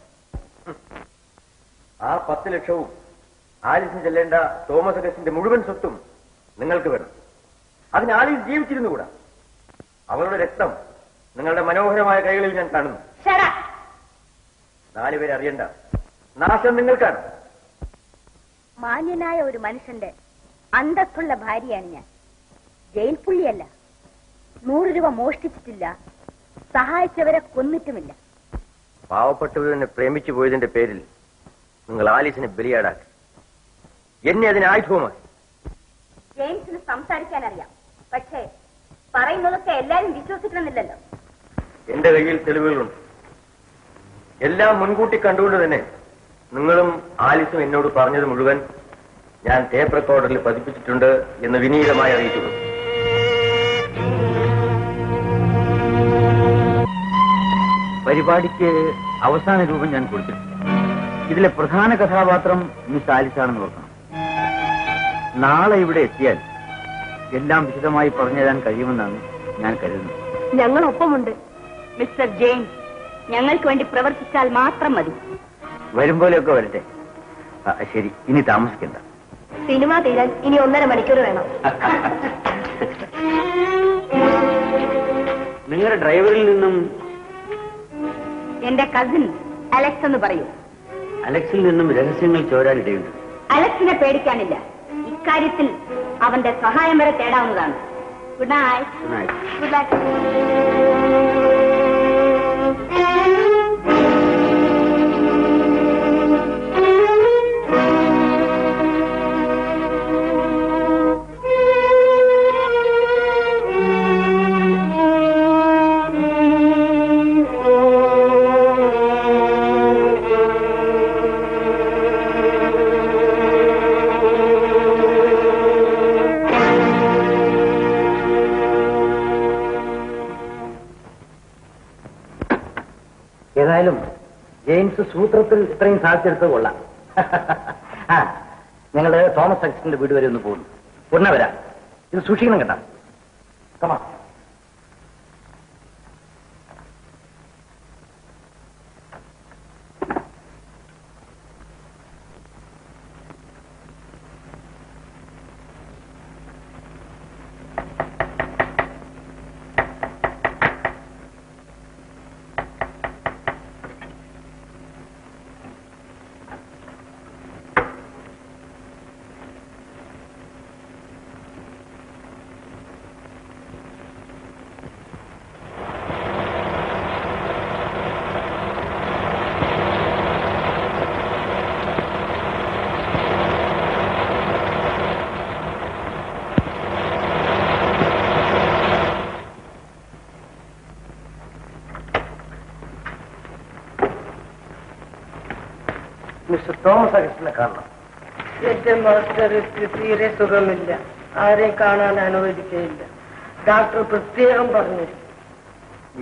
ആ 10 ലക്ഷവും ആലിസിന് ചെല്ലേണ്ട തോമസ് അഗസ്റ്റിന്റെ മുഴുവൻ സ്വത്തും നിങ്ങൾക്ക് വേണം. അതിന് ആലീസ് ജീവിച്ചിരുന്നുകൂടാ. അവളുടെ രക്തം നിങ്ങളുടെ മനോഹരമായ കൈകളിൽ ഞാൻ കാണുന്നു. 4 പേരെ അറിയണ്ട. നാശം നിങ്ങൾക്കാണ്. മാന്യനായ ഒരു മനുഷ്യന്റെ അന്തസ്സുള്ള ഭാര്യയാണ് ഞാൻ. ജയിൽ പുള്ളിയല്ല. 100 രൂപ മോഷ്ടിച്ചിട്ടില്ല. സഹായിച്ചവരെ കൊന്നിട്ടുമില്ല. പാവപ്പെട്ടവരെന്നെ പ്രേമിച്ചു പോയതിന്റെ പേരിൽ നിങ്ങൾ ആലീസിനെ ബലിയാടാക്കി. എന്നെ അതിന് ആയുധവുമായി. ജെയിംസിന് സംസാരിക്കാൻ അറിയാം. പക്ഷേ പറയുന്നതൊക്കെ എല്ലാരും വിശ്വസിക്കണമെന്നില്ലല്ലോ. എന്റെ കയ്യിൽ തെളിവുകളുണ്ട്. എല്ലാം മുൻകൂട്ടി കണ്ടുകൊണ്ട് തന്നെ നിങ്ങളും ആലിസും എന്നോട് പറഞ്ഞത് മുഴുവൻ ഞാൻ ടേപ്പ് റെക്കോർഡറിൽ പതിപ്പിച്ചിട്ടുണ്ട് എന്ന് വിനീതമായി അറിയിച്ചു. പരിപാടിക്ക് അവസാന രൂപം ഞാൻ കൊടുത്തിട്ടുണ്ട്. ഇതിലെ പ്രധാന കഥാപാത്രം മിസ് ആലിസാണെന്ന് ഓർക്കണം. നാളെ ഇവിടെ എത്തിയാൽ എല്ലാം വിശദമായി പറഞ്ഞു തരാൻ കഴിയുമെന്നാണ് ഞാൻ കരുതുന്നത്. ഞങ്ങളൊപ്പമുണ്ട് മിസ്റ്റർ ജെയിംസ്. ഞങ്ങൾക്ക് വേണ്ടി പ്രവർത്തിച്ചാൽ മാത്രം മതി. വരും പോലെയൊക്കെ വരട്ടെ. ശരി, ഇനി താമസിക്കണ്ട. സിനിമ തീരാൻ ഇനി 1.5 മണിക്കൂർ വേണം. നിങ്ങളുടെ ഡ്രൈവറിൽ നിന്നും എന്റെ കസിൻ അലക്സ് എന്ന് പറയൂ. അലക്സിൽ നിന്നും രഹസ്യങ്ങൾ ചോരാനിടയുണ്ട്. അലക്സിനെ പേടിക്കാനില്ല. ഇക്കാര്യത്തിൽ അവന്റെ സഹായം വരെ തേടാവുന്നതാണ്. Good night. Good night. Good luck. ഏതായാലും ജെയിംസ് സൂത്രത്തിൽ ഇത്രയും സാധിച്ചെടുത്തത് കൊള്ളാം. ഞങ്ങള് തോമസ് അഗസ്റ്റിന്റെ വീട് വരെ ഒന്ന് പോകുന്നു. ഉടനെ വരാം. ഇത് സൂക്ഷിക്കണം കേട്ടാ. കമാ. മിസ്റ്റർ തോമസ് അഗസ്റ്റിനെ കാണണം. എന്റെ മാസ്റ്റർക്ക് തീരെ സുഖമില്ല. ആരെയും കാണാൻ അനുവദിക്കയില്ല. ഡോക്ടർ പ്രത്യേകം പറഞ്ഞു.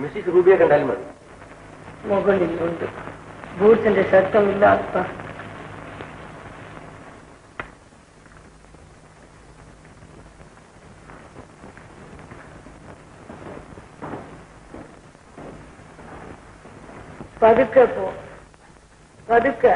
മിസ്സിസ് റൂബിയെ കണ്ടാലും മതി. മുകളിലുണ്ട്. ബൂട്ട്സിന്റെ ശബ്ദമില്ലാത്ത പതുക്കെ പോ. പതുക്കെ.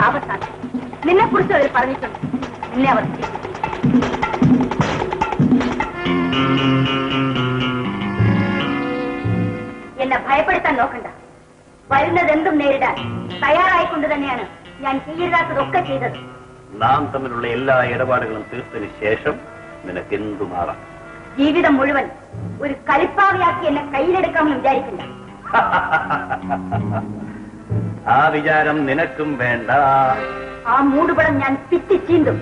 ആപത്താണ്. നിന്നെ കുറിച്ച് അവർ പറഞ്ഞിട്ടുണ്ട്. നിന്നെ അവർ എന്നെ ഭയപ്പെടുത്താൻ നോക്കണ്ട. വരുന്നതെന്തും നേരിടാൻ തയ്യാറായിക്കൊണ്ട് തന്നെയാണ് ഞാൻ ചെയ്യരുതാത്തതൊക്കെ ചെയ്തത്. നാം തമ്മിലുള്ള എല്ലാ ഇടപാടുകളും തീർത്തതിന് ശേഷം നിനക്ക് എന്തുമാറാം. ജീവിതം മുഴുവൻ ഒരു കളിപ്പാവയാക്കി എന്നെ കയ്യിലെടുക്കാമെന്ന് വിചാരിക്കില്ല. ആ വിചാരം നിനക്കും വേണ്ട. ആ മൂടുപടം ഞാൻ പിറ്റി ചീന്തും.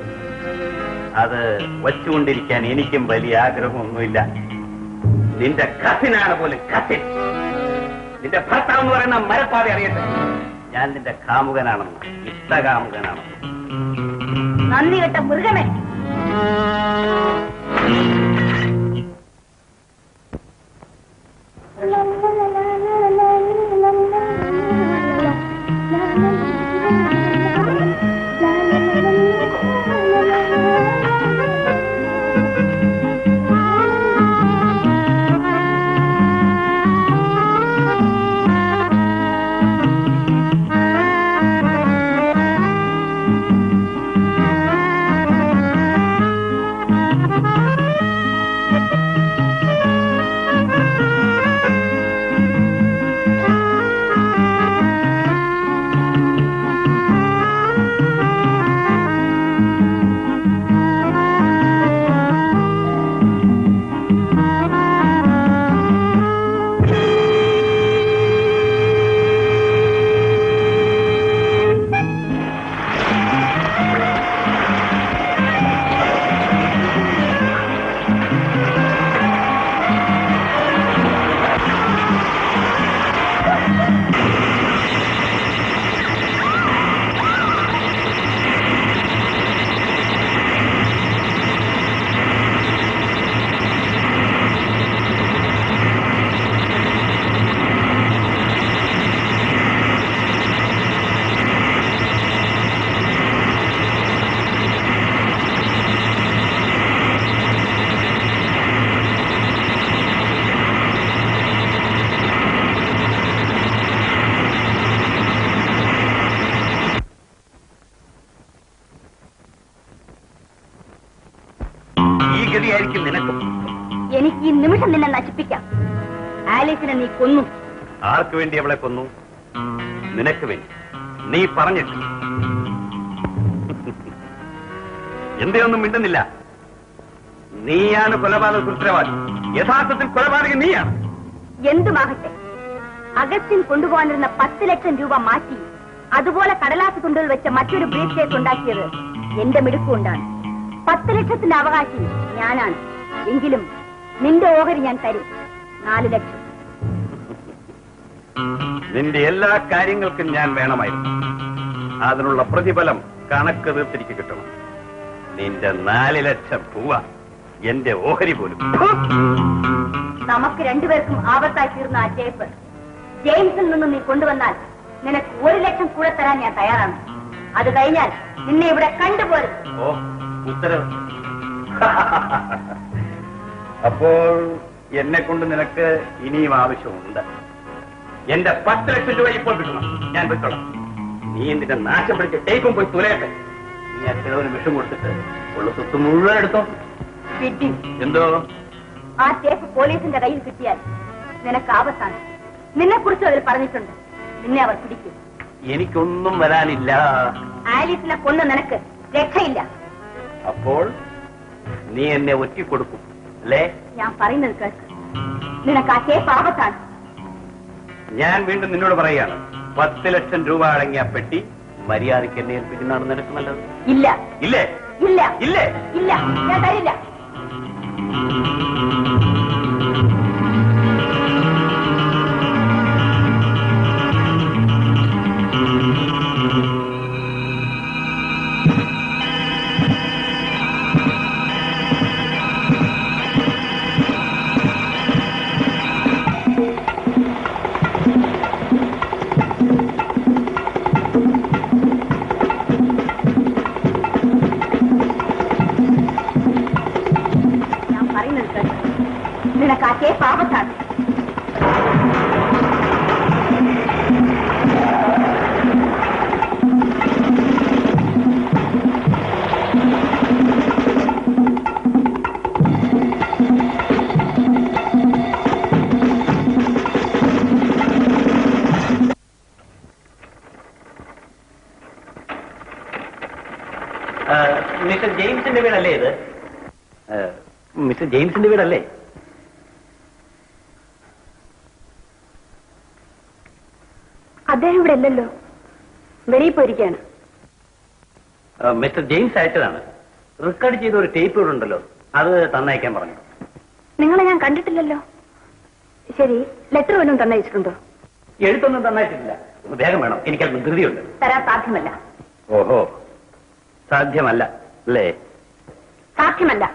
അത് വച്ചുകൊണ്ടിരിക്കാൻ എനിക്കും വലിയ ആഗ്രഹമൊന്നുമില്ല. നിന്റെ കസിനാണ് പോലും കസിൻ. നിന്റെ ഭർത്താവ് എന്ന് പറയുന്ന മരപ്പാവി അറിയട്ടെ, ഞാൻ നിന്റെ കാമുകനാണെന്ന്, ഇഷ്ടകാമുകനാണെന്ന്. നന്ദി കെട്ട മൃഗമേ. എനിക്ക് ഈ നിമിഷം നിന്നെ നശിപ്പിക്കാം. ആലീസിനെ നീ കൊന്നു. ആർക്കു വേണ്ടി അവളെ കൊന്നു? നിനക്ക് വേണ്ടി. നീ പറഞ്ഞിട്ട് എന്തെയൊന്നും മിണ്ടുന്നില്ല. നീയാണ് കൊലപാതക ഉത്തരവാദി. യഥാർത്ഥത്തിൽ കൊലപാതകൻ നീയാണ്. എന്തുമാകട്ടെ, അഗസ്റ്റിൻ കൊണ്ടുപോകാനിരുന്ന 10 ലക്ഷം രൂപ മാറ്റി അതുപോലെ കടലാസ് തുണ്ടുകൾ വെച്ച മറ്റൊരു ബ്രീഫ് കേസ് ഉണ്ടാക്കിയത് എന്റെ മിടുക്കുകൊണ്ടാണ്. 10 ലക്ഷത്തിന്റെ അവകാശി ഞാനാണ്. എങ്കിലും നിന്റെ ഓഹരി ഞാൻ തരും. 4 ലക്ഷം. നിന്റെ എല്ലാ കാര്യങ്ങൾക്കും ഞാൻ വേണമായിരുന്നു. അതിനുള്ള പ്രതിഫലം കണക്ക് തീർത്തിരിക്ക് കിട്ടണം. നിന്റെ 4 ലക്ഷം രൂപ എന്റെ ഓഹരി പോലും. നമുക്ക് രണ്ടുപേർക്കും ആപത്തായി തീർന്ന ആ ടേപ്പ് ജെയിംസിൽ നിന്ന് നീ കൊണ്ടുവന്നാൽ നിനക്ക് 1 ലക്ഷം കൂടെ തരാൻ ഞാൻ തയ്യാറാണ്. അത് കഴിഞ്ഞാൽ നിന്നെ ഇവിടെ കണ്ടുപോരും. ഓ, ഉത്തരവ്. അപ്പോൾ എന്നെ കൊണ്ട് നിനക്ക് ഇനിയും ആവശ്യമുണ്ട്. എന്റെ 10 ലക്ഷം രൂപ ഇപ്പോൾ കിട്ടണം. ഞാൻ വെച്ചോളാം. നീ എന്തിന്റെ നാശം പിടിച്ച് ടേപ്പും പോയി തുലയട്ടെ. നീ ആ ചെലവിന് വിഷം കൊടുത്തിട്ട് ഉള്ള സ്വത്ത് മുഴുവൻ എടുത്തോ. എന്തോ? ആ ടേപ്പ് പോലീസിന്റെ കയ്യിൽ കിട്ടിയാൽ നിനക്ക് ആപത്താണ്. നിന്നെ കുറിച്ച് അവർ പറഞ്ഞിട്ടുണ്ട്. നിന്നെ അവർ പിടിക്കും. എനിക്കൊന്നും വരാനില്ല. ആലീസിനെ കൊന്ന നിനക്ക് രക്ഷയില്ല. അപ്പോൾ നീ എന്നെ ഒറ്റിക്കൊടുക്കും അല്ലേ? ഞാൻ പറയുന്നത് കേൾക്ക്. നിനക്ക് ആ ടേപ്പ് ആപത്താണ്. ഞാൻ വീണ്ടും നിന്നോട് പറയുകയാണ്, 10 ലക്ഷം രൂപ അടങ്ങിയ പെട്ടി മര്യാദയ്ക്ക് എന്നെ ഏൽപ്പിക്കുന്നതാണ് നിനക്ക് നല്ലത്. ഇല്ല. ഇല്ലേ? ഇല്ല. ഇല്ലേ? ഇല്ല, ഞാൻ തരില്ല. ഞാൻ പറയുന്നത് കേട്ടോ. മിസ്റ്റർ ജെയിംസിന്റെ വീടല്ലേ ഇത്? മിസ്റ്റർ ജെയിംസിന്റെ വീടല്ലേ? അദ്ദേഹം ഇവിടെ അല്ലല്ലോ, വെളിയിൽ പോയിരിക്കുകയാണ്. Mister James അയച്ചതാണ്. റെക്കോർഡ് ചെയ്ത ഒരു ടേപ്പ് ഇവിടെ ഉണ്ടല്ലോ, അത് തന്നയക്കാൻ പറഞ്ഞു. നിങ്ങളെ ഞാൻ കണ്ടിട്ടില്ലല്ലോ. ശരി, ലെറ്റർ വല്ലതും തന്നയച്ചിട്ടുണ്ടോ? എഴുത്തൊന്നും തന്നയച്ചിട്ടില്ല. വേഗം വേണം, എനിക്കത് ധൃതിയുണ്ട്. തരാൻ സാധ്യമല്ല. ഓഹോ, സാധ്യമല്ല അല്ലേ? സാധ്യമല്ല.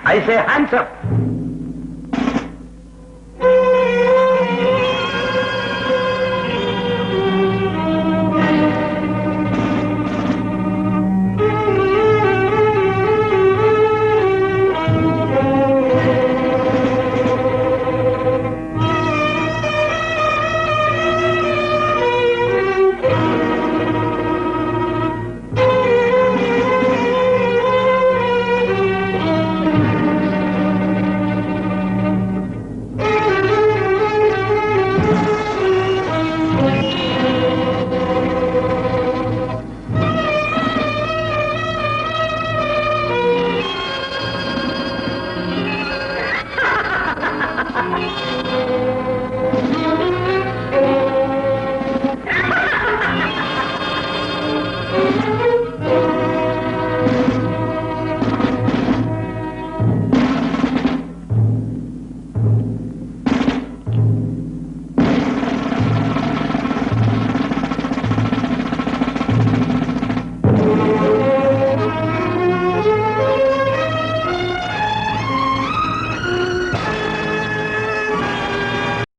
I say hands up.